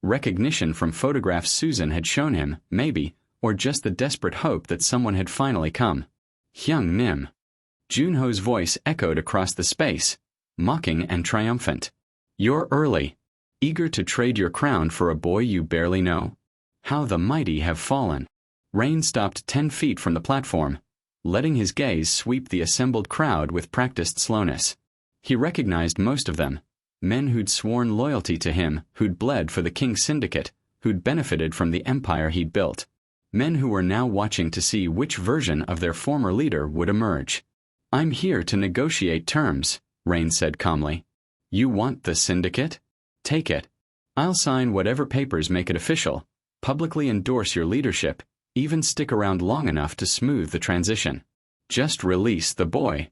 Recognition from photographs Susan had shown him, maybe, or just the desperate hope that someone had finally come. Hyung Nim. Junho's voice echoed across the space, mocking and triumphant. You're early. Eager to trade your crown for a boy you barely know? How the mighty have fallen. Rain stopped 10 feet from the platform, letting his gaze sweep the assembled crowd with practiced slowness. He recognized most of them, men who'd sworn loyalty to him, who'd bled for the King's Syndicate, who'd benefited from the empire he'd built. Men who were now watching to see which version of their former leader would emerge. I'm here to negotiate terms, Rain said calmly. You want the Syndicate? Take it. I'll sign whatever papers make it official, publicly endorse your leadership, even stick around long enough to smooth the transition. Just release the boy.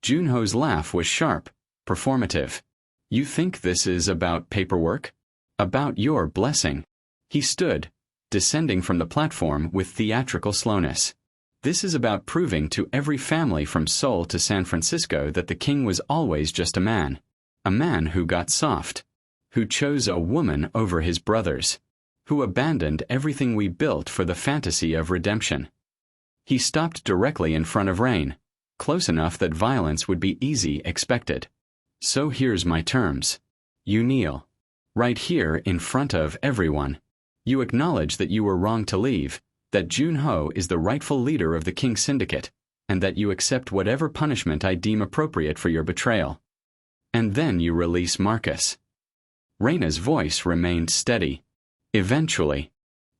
Junho's laugh was sharp, performative. You think this is about paperwork? About your blessing? He stood, descending from the platform with theatrical slowness. This is about proving to every family from Seoul to San Francisco that the king was always just a man who got soft, who chose a woman over his brothers, who abandoned everything we built for the fantasy of redemption. He stopped directly in front of Rain, close enough that violence would be easy expected. So here's my terms. You kneel. Right here in front of everyone. You acknowledge that you were wrong to leave, that Junho is the rightful leader of the King's Syndicate, and that you accept whatever punishment I deem appropriate for your betrayal. And then you release Marcus. Raina's voice remained steady. Eventually.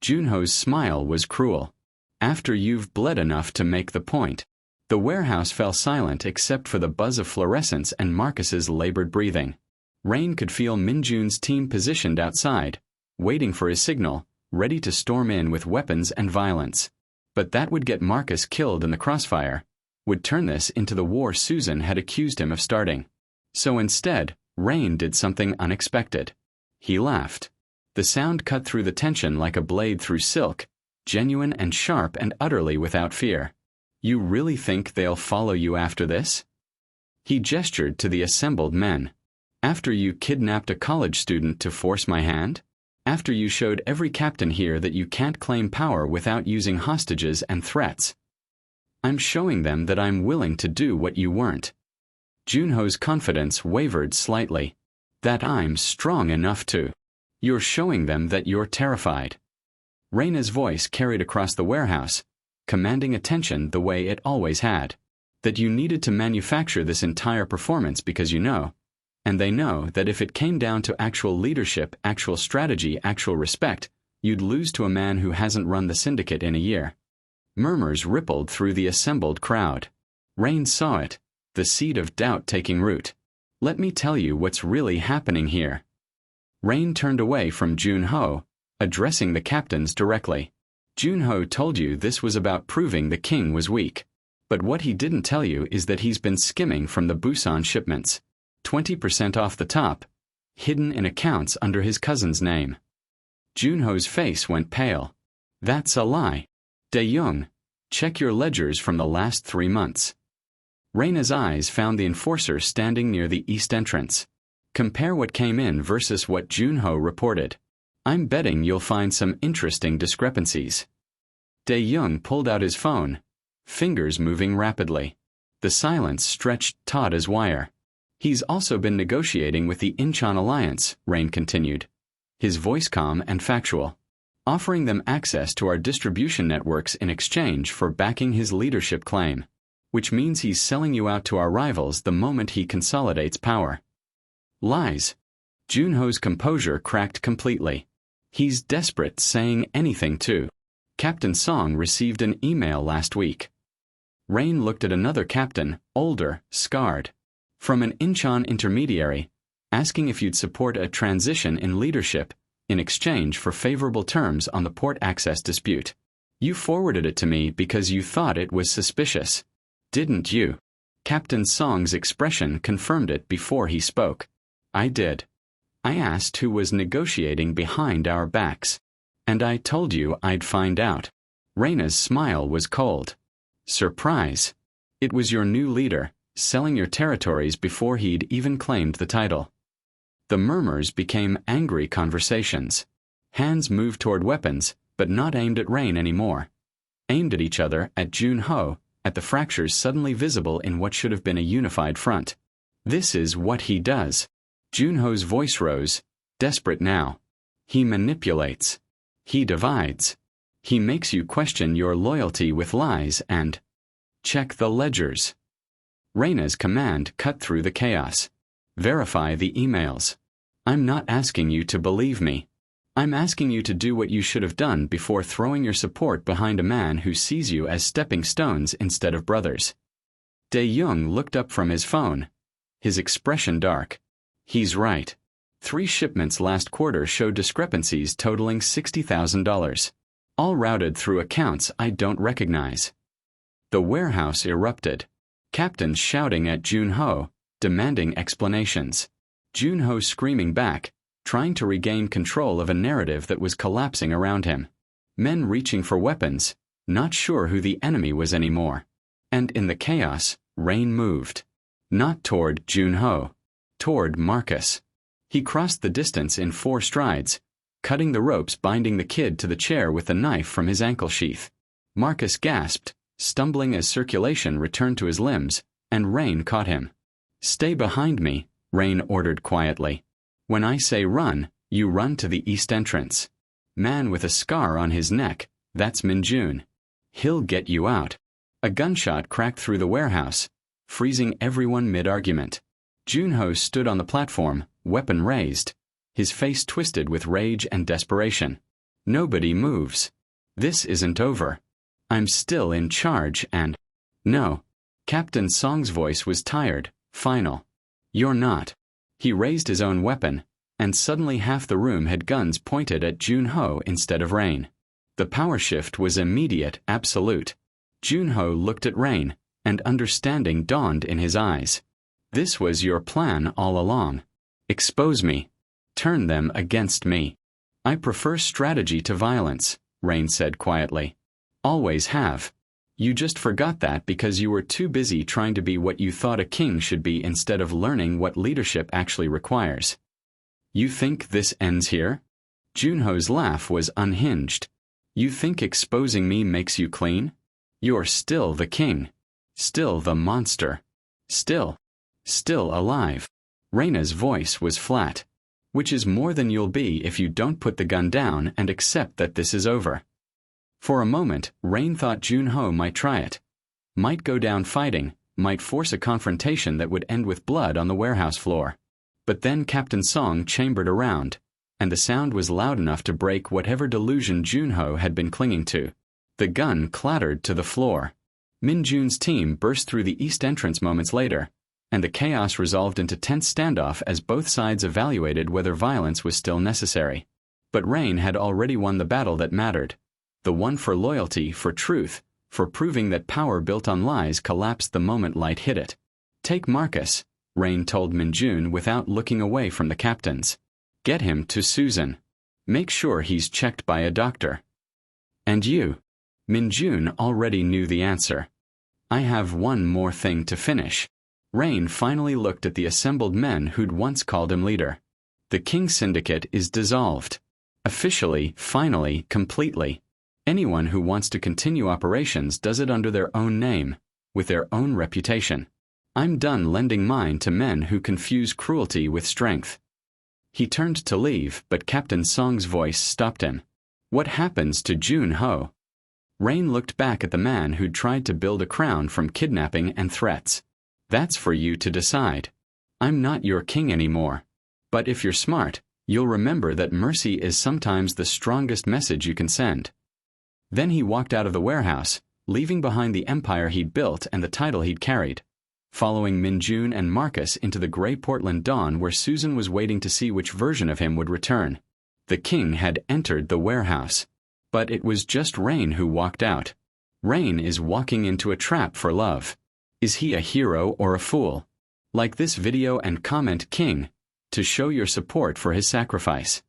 Junho's smile was cruel. After you've bled enough to make the point. The warehouse fell silent except for the buzz of fluorescence and Marcus's labored breathing. Rain could feel Minjun's team positioned outside, waiting for his signal, ready to storm in with weapons and violence. But that would get Marcus killed in the crossfire, would turn this into the war Susan had accused him of starting. So instead, Rain did something unexpected. He laughed. The sound cut through the tension like a blade through silk, genuine and sharp and utterly without fear. You really think they'll follow you after this? He gestured to the assembled men. After you kidnapped a college student to force my hand? After you showed every captain here that you can't claim power without using hostages and threats? I'm showing them that I'm willing to do what you weren't. Junho's confidence wavered slightly. That I'm strong enough to. You're showing them that you're terrified. Reina's voice carried across the warehouse, commanding attention the way it always had. That you needed to manufacture this entire performance because you know, and they know that if it came down to actual leadership, actual strategy, actual respect, you'd lose to a man who hasn't run the syndicate in a year. Murmurs rippled through the assembled crowd. Rain saw it, the seed of doubt taking root. Let me tell you what's really happening here. Rain turned away from Junho, addressing the captains directly. Junho told you this was about proving the king was weak. But what he didn't tell you is that he's been skimming from the Busan shipments. 20% off the top, hidden in accounts under his cousin's name. Junho's face went pale. That's a lie. Dae-young, check your ledgers from the last 3 months. Reina's eyes found the enforcer standing near the east entrance. Compare what came in versus what Junho reported. I'm betting you'll find some interesting discrepancies. Dae-young pulled out his phone, fingers moving rapidly. The silence stretched taut as wire. He's also been negotiating with the Incheon Alliance, Rain continued, his voice calm and factual, offering them access to our distribution networks in exchange for backing his leadership claim, which means he's selling you out to our rivals the moment he consolidates power. Lies. Junho's composure cracked completely. He's desperate, saying anything too. Captain Song received an email last week. Rain looked at another captain, older, scarred, from an Incheon intermediary, asking if you'd support a transition in leadership in exchange for favorable terms on the port access dispute. You forwarded it to me because you thought it was suspicious. Didn't you? Captain Song's expression confirmed it before he spoke. I did. I asked who was negotiating behind our backs. And I told you I'd find out. Reina's smile was cold. Surprise. It was your new leader, selling your territories before he'd even claimed the title. The murmurs became angry conversations. Hands moved toward weapons, but not aimed at Rain anymore. Aimed at each other, at Junho, at the fractures suddenly visible in what should have been a unified front. This is what he does. Junho's voice rose, desperate now. He manipulates. He divides. He makes you question your loyalty with lies and check the ledgers. Reina's command cut through the chaos. Verify the emails. I'm not asking you to believe me. I'm asking you to do what you should have done before throwing your support behind a man who sees you as stepping stones instead of brothers. Dae-young looked up from his phone, his expression dark. He's right. 3 shipments last quarter showed discrepancies totaling $60,000. All routed through accounts I don't recognize. The warehouse erupted. Captains shouting at Junho, demanding explanations. Junho screaming back, trying to regain control of a narrative that was collapsing around him. Men reaching for weapons, not sure who the enemy was anymore. And in the chaos, Rain moved. Not toward Junho. Toward Marcus. He crossed the distance in 4 strides, cutting the ropes binding the kid to the chair with the knife from his ankle sheath. Marcus gasped, stumbling as circulation returned to his limbs, and Rain caught him. Stay behind me, Rain ordered quietly. When I say run, you run to the east entrance. Man with a scar on his neck, that's Minjun. He'll get you out. A gunshot cracked through the warehouse, freezing everyone mid-argument. Junho stood on the platform, weapon raised, his face twisted with rage and desperation. Nobody moves. This isn't over. I'm still in charge and... No. Captain Song's voice was tired, final. You're not. He raised his own weapon, and suddenly half the room had guns pointed at Junho instead of Rain. The power shift was immediate, absolute. Junho looked at Rain, and understanding dawned in his eyes. This was your plan all along. Expose me. Turn them against me. I prefer strategy to violence, Rain said quietly. Always have. You just forgot that because you were too busy trying to be what you thought a king should be instead of learning what leadership actually requires. You think this ends here? Junho's laugh was unhinged. You think exposing me makes you clean? You're still the king. Still the monster. Still alive. Raina's voice was flat. Which is more than you'll be if you don't put the gun down and accept that this is over. For a moment, Rain thought Junho might try it. Might go down fighting, might force a confrontation that would end with blood on the warehouse floor. But then Captain Song chambered around, and the sound was loud enough to break whatever delusion Junho had been clinging to. The gun clattered to the floor. Min Jun's team burst through the east entrance moments later, and the chaos resolved into tense standoff as both sides evaluated whether violence was still necessary. But Rain had already won the battle that mattered. The one for loyalty, for truth, for proving that power built on lies collapsed the moment light hit it. Take Marcus, Rain told Min Jun without looking away from the captains. Get him to Susan. Make sure he's checked by a doctor. And you? Min Jun already knew the answer. I have one more thing to finish. Rain finally looked at the assembled men who'd once called him leader. The King Syndicate is dissolved. Officially, finally, completely. Anyone who wants to continue operations does it under their own name, with their own reputation. I'm done lending mine to men who confuse cruelty with strength. He turned to leave, but Captain Song's voice stopped him. What happens to Junho? Rain looked back at the man who'd tried to build a crown from kidnapping and threats. That's for you to decide. I'm not your king anymore. But if you're smart, you'll remember that mercy is sometimes the strongest message you can send. Then he walked out of the warehouse, leaving behind the empire he'd built and the title he'd carried, following Min Jun and Marcus into the gray Portland dawn where Susan was waiting to see which version of him would return. The king had entered the warehouse. But it was just Rain who walked out. Rain is walking into a trap for love. Is he a hero or a fool? Like this video and comment King, to show your support for his sacrifice.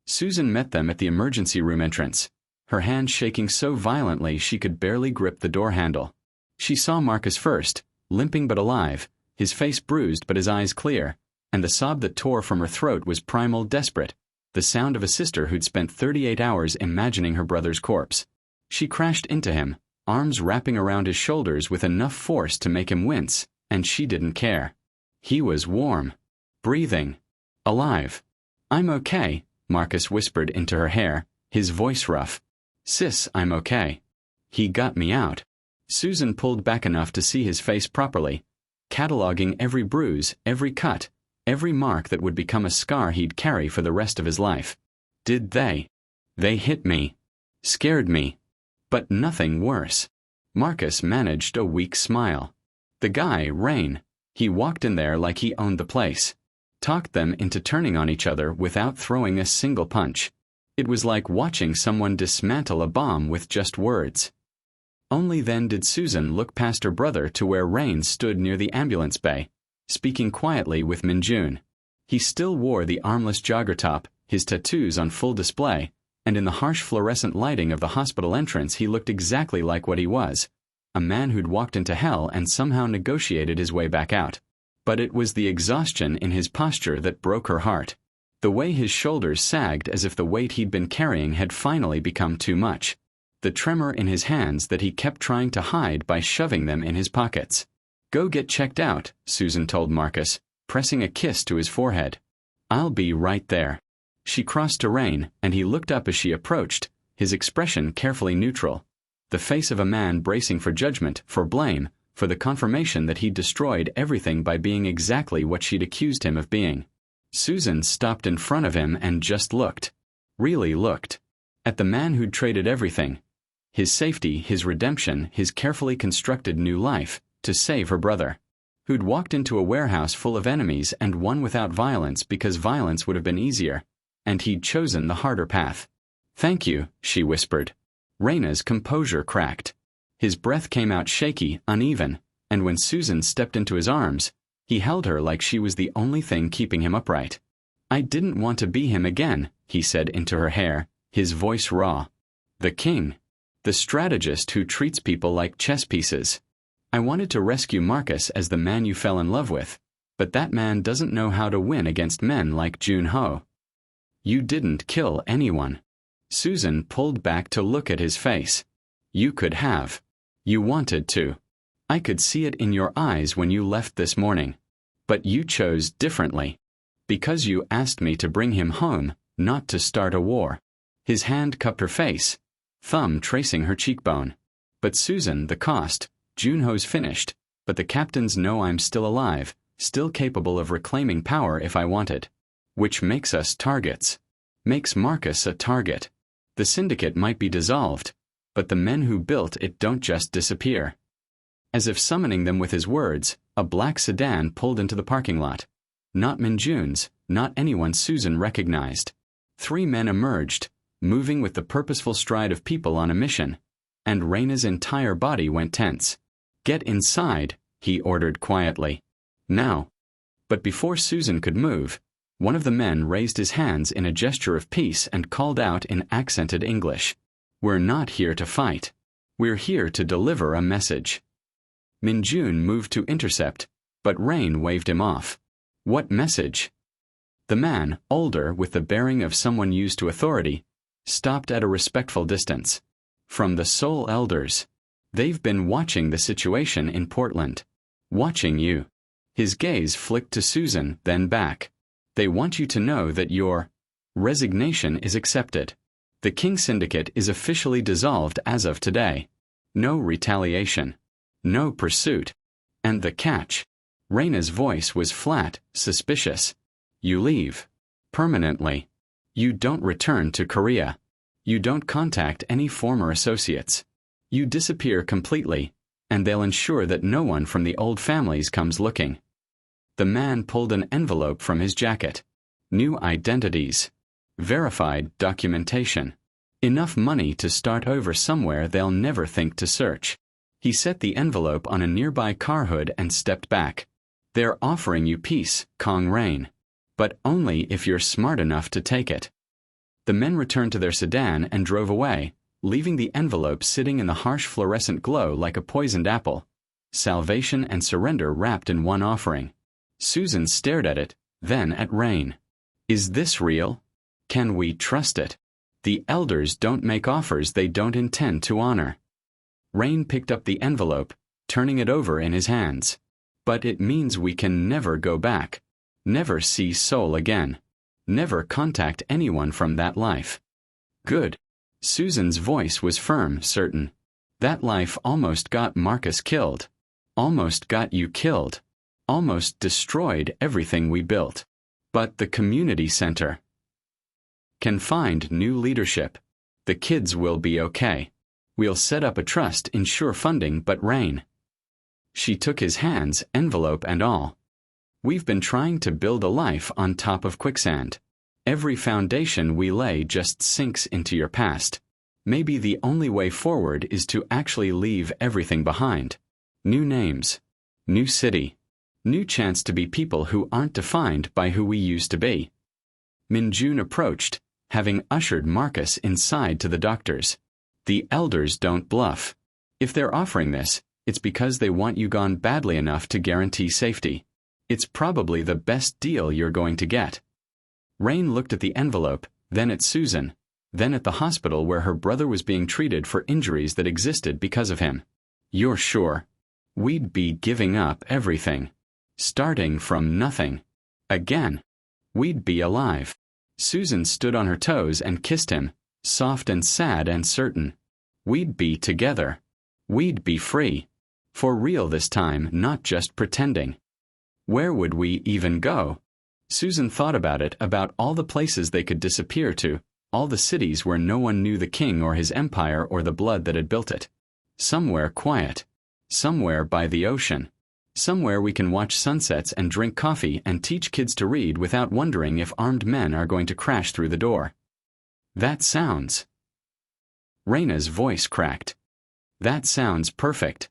Susan met them at the emergency room entrance, her hand shaking so violently she could barely grip the door handle. She saw Marcus first, limping but alive, his face bruised but his eyes clear, and the sob that tore from her throat was primal, desperate, the sound of a sister who'd spent 38 hours imagining her brother's corpse. She crashed into him, arms wrapping around his shoulders with enough force to make him wince, and she didn't care. He was warm, breathing, alive. I'm okay, Marcus whispered into her hair, his voice rough. Sis, I'm okay. He got me out. Susan pulled back enough to see his face properly, cataloging every bruise, every cut, every mark that would become a scar he'd carry for the rest of his life. Did they? They hit me. Scared me. But nothing worse. Marcus managed a weak smile. The guy, Rain, he walked in there like he owned the place. Talked them into turning on each other without throwing a single punch. It was like watching someone dismantle a bomb with just words. Only then did Susan look past her brother to where Rain stood near the ambulance bay, speaking quietly with Min Jun. He still wore the armless jogger top, his tattoos on full display, and in the harsh fluorescent lighting of the hospital entrance he looked exactly like what he was, a man who'd walked into hell and somehow negotiated his way back out. But it was the exhaustion in his posture that broke her heart. The way his shoulders sagged as if the weight he'd been carrying had finally become too much. The tremor in his hands that he kept trying to hide by shoving them in his pockets. Go get checked out, Susan told Marcus, pressing a kiss to his forehead. I'll be right there. She crossed to Rain, and he looked up as she approached, his expression carefully neutral. The face of a man bracing for judgment, for blame, for the confirmation that he'd destroyed everything by being exactly what she'd accused him of being. Susan stopped in front of him and just looked. Really looked. At the man who'd traded everything. His safety, his redemption, his carefully constructed new life, to save her brother. Who'd walked into a warehouse full of enemies and won without violence because violence would have been easier. And he'd chosen the harder path. Thank you, she whispered. Raina's composure cracked. His breath came out shaky, uneven, and when Susan stepped into his arms, he held her like she was the only thing keeping him upright. I didn't want to be him again, he said into her hair, his voice raw. The king. The strategist who treats people like chess pieces. I wanted to rescue Marcus as the man you fell in love with, but that man doesn't know how to win against men like Jun-ho. You didn't kill anyone. Susan pulled back to look at his face. You could have. You wanted to. I could see it in your eyes when you left this morning. But you chose differently. Because you asked me to bring him home, not to start a war. His hand cupped her face, thumb tracing her cheekbone. But Susan, the cost. Jun-ho's finished, but the captains know I'm still alive, still capable of reclaiming power if I wanted. Which makes us targets. Makes Marcus a target. The syndicate might be dissolved, but the men who built it don't just disappear. As if summoning them with his words, a black sedan pulled into the parking lot. Not Min-jun's, not anyone Susan recognized. 3 men emerged, moving with the purposeful stride of people on a mission, and Raina's entire body went tense. Get inside, he ordered quietly. Now. But before Susan could move, one of the men raised his hands in a gesture of peace and called out in accented English. We're not here to fight. We're here to deliver a message. Min-jun moved to intercept, but Rain waved him off. What message? The man, older with the bearing of someone used to authority, stopped at a respectful distance. From the Seoul elders. They've been watching the situation in Portland. Watching you. His gaze flicked to Susan, then back. They want you to know that your resignation is accepted. The King Syndicate is officially dissolved as of today. No retaliation. No pursuit. And the catch. Raina's voice was flat, suspicious. You leave. Permanently. You don't return to Korea. You don't contact any former associates. You disappear completely, and they'll ensure that no one from the old families comes looking. The man pulled an envelope from his jacket. New identities. Verified documentation. Enough money to start over somewhere they'll never think to search. He set the envelope on a nearby car hood and stepped back. They're offering you peace, Kong Rain. But only if you're smart enough to take it. The men returned to their sedan and drove away, leaving the envelope sitting in the harsh fluorescent glow like a poisoned apple. Salvation and surrender wrapped in one offering. Susan stared at it, then at Rain. Is this real? Can we trust it? The elders don't make offers they don't intend to honor. Rain picked up the envelope, turning it over in his hands. But it means we can never go back. Never see Seoul again. Never contact anyone from that life. Good. Susan's voice was firm, certain. That life almost got Marcus killed. Almost got you killed. Almost destroyed everything we built. But the community center can find new leadership. The kids will be okay. We'll set up a trust, ensure funding, but Rain. She took his hands, envelope and all. We've been trying to build a life on top of quicksand. Every foundation we lay just sinks into your past. Maybe the only way forward is to actually leave everything behind. New names. New city. New chance to be people who aren't defined by who we used to be. Min-jun approached, having ushered Marcus inside to the doctors. The elders don't bluff. If they're offering this, it's because they want you gone badly enough to guarantee safety. It's probably the best deal you're going to get. Rain looked at the envelope, then at Susan, then at the hospital where her brother was being treated for injuries that existed because of him. You're sure? We'd be giving up everything. Starting from nothing. Again. We'd be alive. Susan stood on her toes and kissed him, soft and sad and certain. We'd be together. We'd be free. For real this time, not just pretending. Where would we even go? Susan thought about it, about all the places they could disappear to, all the cities where no one knew the king or his empire or the blood that had built it. Somewhere quiet. Somewhere by the ocean. Somewhere we can watch sunsets and drink coffee and teach kids to read without wondering if armed men are going to crash through the door. That sounds... Raina's voice cracked. That sounds perfect.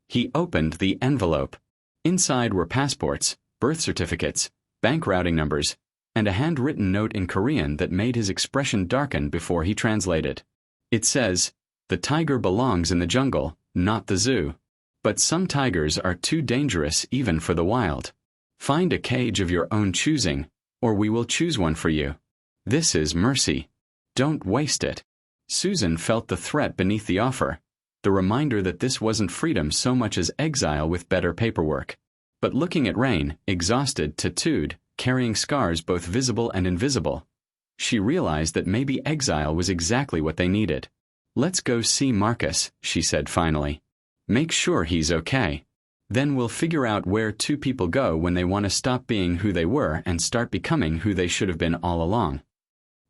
He opened the envelope. Inside were passports, birth certificates, bank routing numbers, and a handwritten note in Korean that made his expression darken before he translated. It says, "The tiger belongs in the jungle, not the zoo. But some tigers are too dangerous even for the wild. Find a cage of your own choosing, or we will choose one for you. This is mercy. Don't waste it." Susan felt the threat beneath the offer, the reminder that this wasn't freedom so much as exile with better paperwork. But looking at Rain, exhausted, tattooed, carrying scars both visible and invisible, she realized that maybe exile was exactly what they needed. "Let's go see Marcus," she said finally. "Make sure he's okay. Then we'll figure out where two people go when they want to stop being who they were and start becoming who they should have been all along."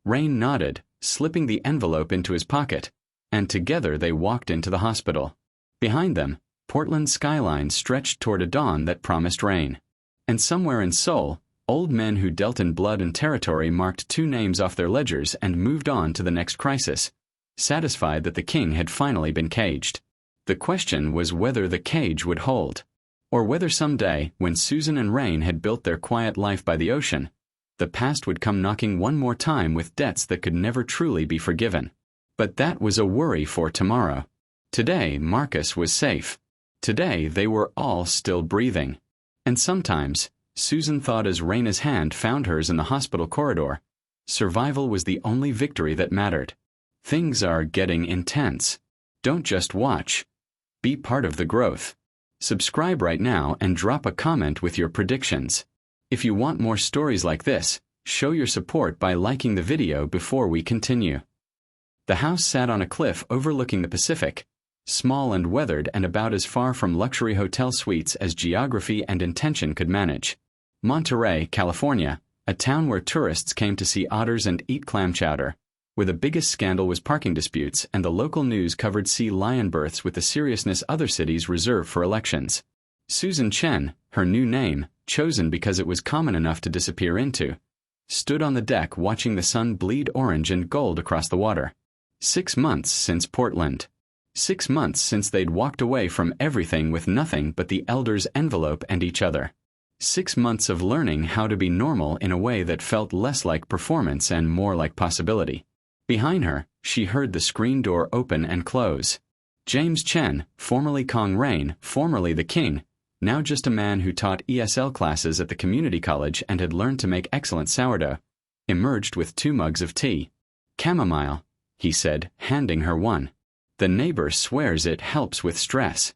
Rain nodded, slipping the envelope into his pocket, and together they walked into the hospital. Behind them, Portland's skyline stretched toward a dawn that promised rain. And somewhere in Seoul, old men who dealt in blood and territory marked two names off their ledgers and moved on to the next crisis, satisfied that the king had finally been caged. The question was whether the cage would hold, or whether someday, when Susan and Rain had built their quiet life by the ocean, the past would come knocking one more time with debts that could never truly be forgiven. But that was a worry for tomorrow. Today, Marcus was safe. Today, they were all still breathing. And sometimes, Susan thought as Raina's hand found hers in the hospital corridor, survival was the only victory that mattered. Things are getting intense. Don't just watch. Be part of the growth. Subscribe right now and drop a comment with your predictions. If you want more stories like this, show your support by liking the video before we continue. The house sat on a cliff overlooking the Pacific, small and weathered and about as far from luxury hotel suites as geography and intention could manage. Monterey, California, a town where tourists came to see otters and eat clam chowder, where the biggest scandal was parking disputes and the local news covered sea lion births with the seriousness other cities reserve for elections. Susan Chen, her new name, chosen because it was common enough to disappear into, stood on the deck watching the sun bleed orange and gold across the water. 6 months since Portland. 6 months since they'd walked away from everything with nothing but the elders' envelope and each other. 6 months of learning how to be normal in a way that felt less like performance and more like possibility. Behind her, she heard the screen door open and close. James Chen, formerly Kong Rain, formerly the king, now just a man who taught ESL classes at the community college and had learned to make excellent sourdough, emerged with 2 mugs of tea. "Chamomile," he said, handing her one. "The neighbor swears it helps with stress."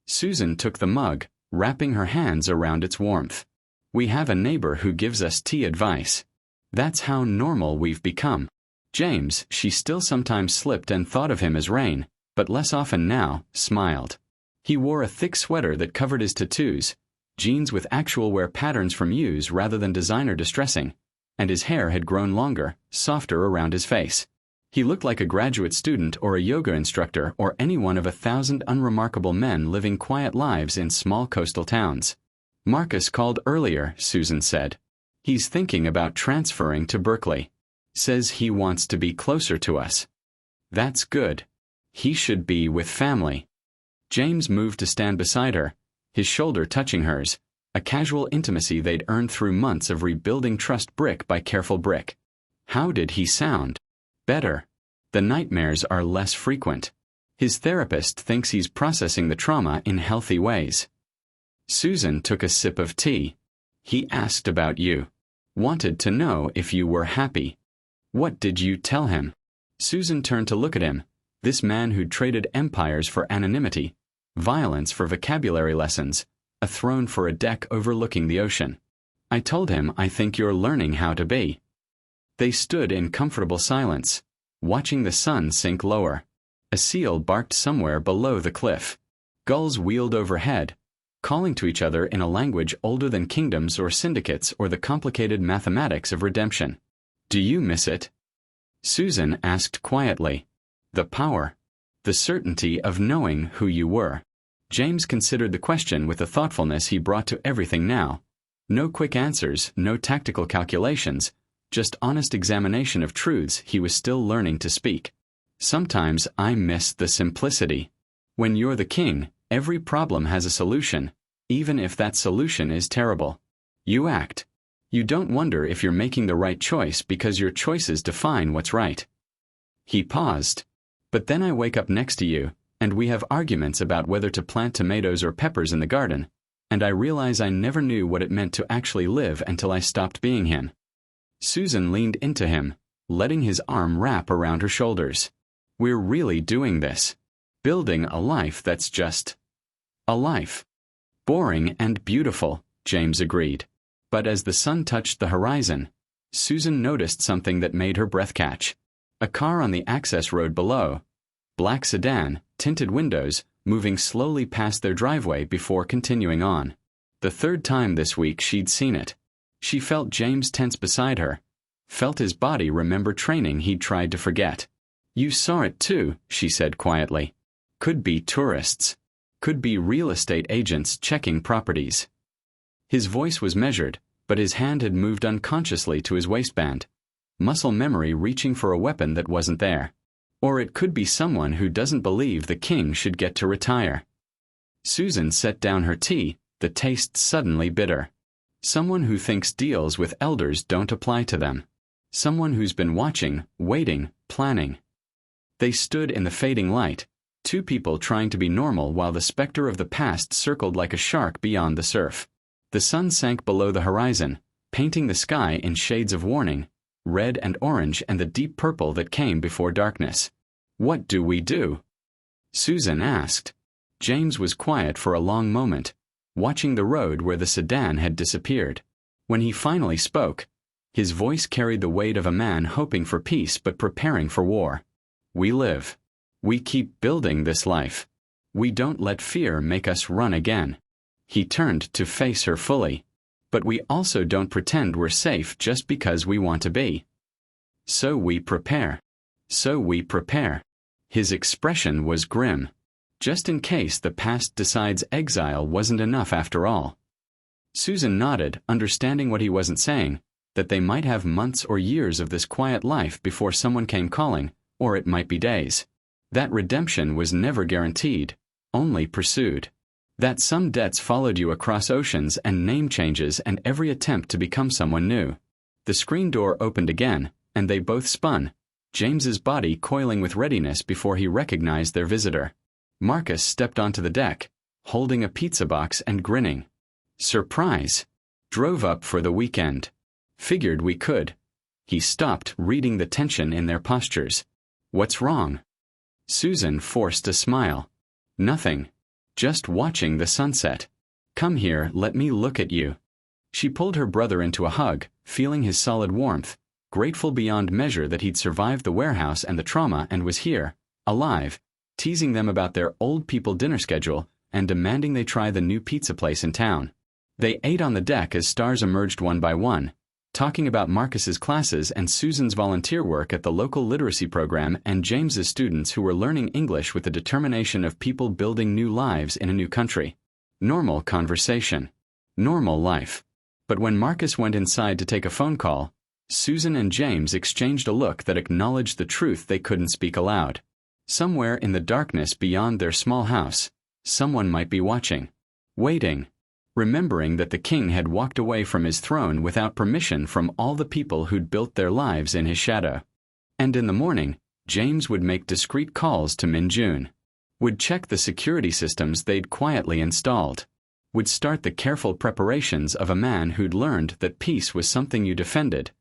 Susan took the mug, wrapping her hands around its warmth. "We have a neighbor who gives us tea advice. That's how normal we've become." James, she still sometimes slipped and thought of him as Rain, but less often now, smiled. He wore a thick sweater that covered his tattoos, jeans with actual wear patterns from Muse rather than designer distressing, and his hair had grown longer, softer around his face. He looked like a graduate student or a yoga instructor or any one of 1,000 unremarkable men living quiet lives in small coastal towns. "Marcus called earlier," Susan said. "He's thinking about transferring to Berkeley. Says he wants to be closer to us." "That's good. He should be with family." James moved to stand beside her, his shoulder touching hers, a casual intimacy they'd earned through months of rebuilding trust brick by careful brick. How did he sound? Better. The nightmares are less frequent. His therapist thinks he's processing the trauma in healthy ways. Susan took a sip of tea. "He asked about you. Wanted to know if you were happy. What did you tell him?" Susan turned to look at him, this man who'd traded empires for anonymity, violence for vocabulary lessons, a throne for a deck overlooking the ocean. "I told him I think you're learning how to be." They stood in comfortable silence, watching the sun sink lower. A seal barked somewhere below the cliff. Gulls wheeled overhead, calling to each other in a language older than kingdoms or syndicates or the complicated mathematics of redemption. "Do you miss it?" Susan asked quietly. "The power. The certainty of knowing who you were." James considered the question with the thoughtfulness he brought to everything now. No quick answers, no tactical calculations, just honest examination of truths he was still learning to speak. "Sometimes I miss the simplicity. When you're the king, every problem has a solution, even if that solution is terrible. You act. You don't wonder if you're making the right choice because your choices define what's right. He paused. But then I wake up next to you, and we have arguments about whether to plant tomatoes or peppers in the garden, and I realize I never knew what it meant to actually live until I stopped being him. Susan leaned into him, letting his arm wrap around her shoulders. We're really doing this. Building a life that's just a life. Boring and beautiful, James agreed. But as the sun touched the horizon, Susan noticed something that made her breath catch. A car on the access road below. Black sedan, tinted windows, moving slowly past their driveway before continuing on. The third time this week she'd seen it. She felt James tense beside her. Felt his body remember training he'd tried to forget. You saw it too, she said quietly. Could be tourists. Could be real estate agents checking properties. His voice was measured, but his hand had moved unconsciously to his waistband. Muscle memory reaching for a weapon that wasn't there. Or it could be someone who doesn't believe the king should get to retire. Susan set down her tea, the taste suddenly bitter. Someone who thinks deals with elders don't apply to them. Someone who's been watching, waiting, planning. They stood in the fading light, two people trying to be normal while the specter of the past circled like a shark beyond the surf. The sun sank below the horizon, painting the sky in shades of warning, red and orange and the deep purple that came before darkness. What do we do? Susan asked. James was quiet for a long moment, watching the road where the sedan had disappeared. When he finally spoke, his voice carried the weight of a man hoping for peace but preparing for war. We live. We keep building this life. We don't let fear make us run again. He turned to face her fully. But we also don't pretend we're safe just because we want to be. So we prepare. So we prepare. His expression was grim. Just in case the past decides exile wasn't enough after all. Susan nodded, understanding what he wasn't saying, that they might have months or years of this quiet life before someone came calling, or it might be days. That redemption was never guaranteed, only pursued. That some debts followed you across oceans and name changes and every attempt to become someone new. The screen door opened again, and they both spun, James's body coiling with readiness before he recognized their visitor. Marcus stepped onto the deck, holding a pizza box and grinning. Surprise. Drove up for the weekend. Figured we could. He stopped, reading the tension in their postures. What's wrong? Susan forced a smile. Nothing. Just watching the sunset. Come here, let me look at you. She pulled her brother into a hug, feeling his solid warmth, grateful beyond measure that he'd survived the warehouse and the trauma and was here, alive, teasing them about their old people dinner schedule and demanding they try the new pizza place in town. They ate on the deck as stars emerged one by one, talking about Marcus's classes and Susan's volunteer work at the local literacy program and James's students who were learning English with the determination of people building new lives in a new country. Normal conversation. Normal life. But when Marcus went inside to take a phone call, Susan and James exchanged a look that acknowledged the truth they couldn't speak aloud. Somewhere in the darkness beyond their small house, someone might be watching. Waiting. Remembering that the king had walked away from his throne without permission from all the people who'd built their lives in his shadow. And in the morning, James would make discreet calls to Min-June. Would check the security systems they'd quietly installed. Would start the careful preparations of a man who'd learned that peace was something you defended,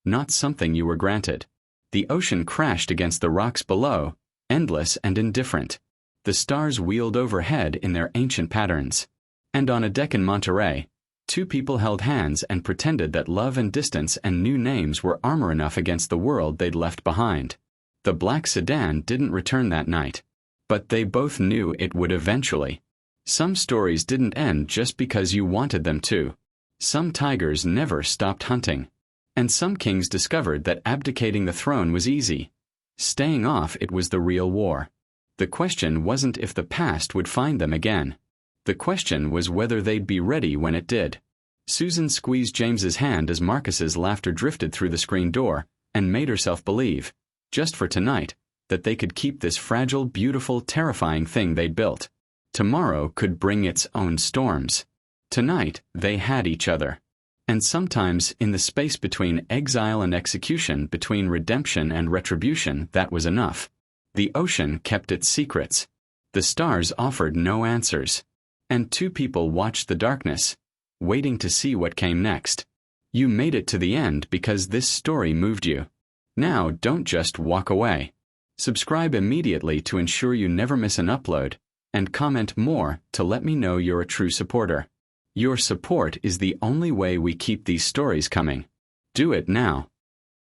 not something you were granted. The ocean crashed against the rocks below, endless and indifferent. The stars wheeled overhead in their ancient patterns. And on a deck in Monterey, two people held hands and pretended that love and distance and new names were armor enough against the world they'd left behind. The black sedan didn't return that night. But they both knew it would eventually. Some stories didn't end just because you wanted them to. Some tigers never stopped hunting. And some kings discovered that abdicating the throne was easy. Staying off it was the real war. The question wasn't if the past would find them again. The question was whether they'd be ready when it did. Susan squeezed James's hand as Marcus's laughter drifted through the screen door, and made herself believe, just for tonight, that they could keep this fragile, beautiful, terrifying thing they'd built. Tomorrow could bring its own storms. Tonight, they had each other. And sometimes, in the space between exile and execution, between redemption and retribution, that was enough. The ocean kept its secrets. The stars offered no answers. And two people watched the darkness, waiting to see what came next. You made it to the end because this story moved you. Now, don't just walk away. Subscribe immediately to ensure you never miss an upload, and comment more to let me know you're a true supporter. Your support is the only way we keep these stories coming. Do it now.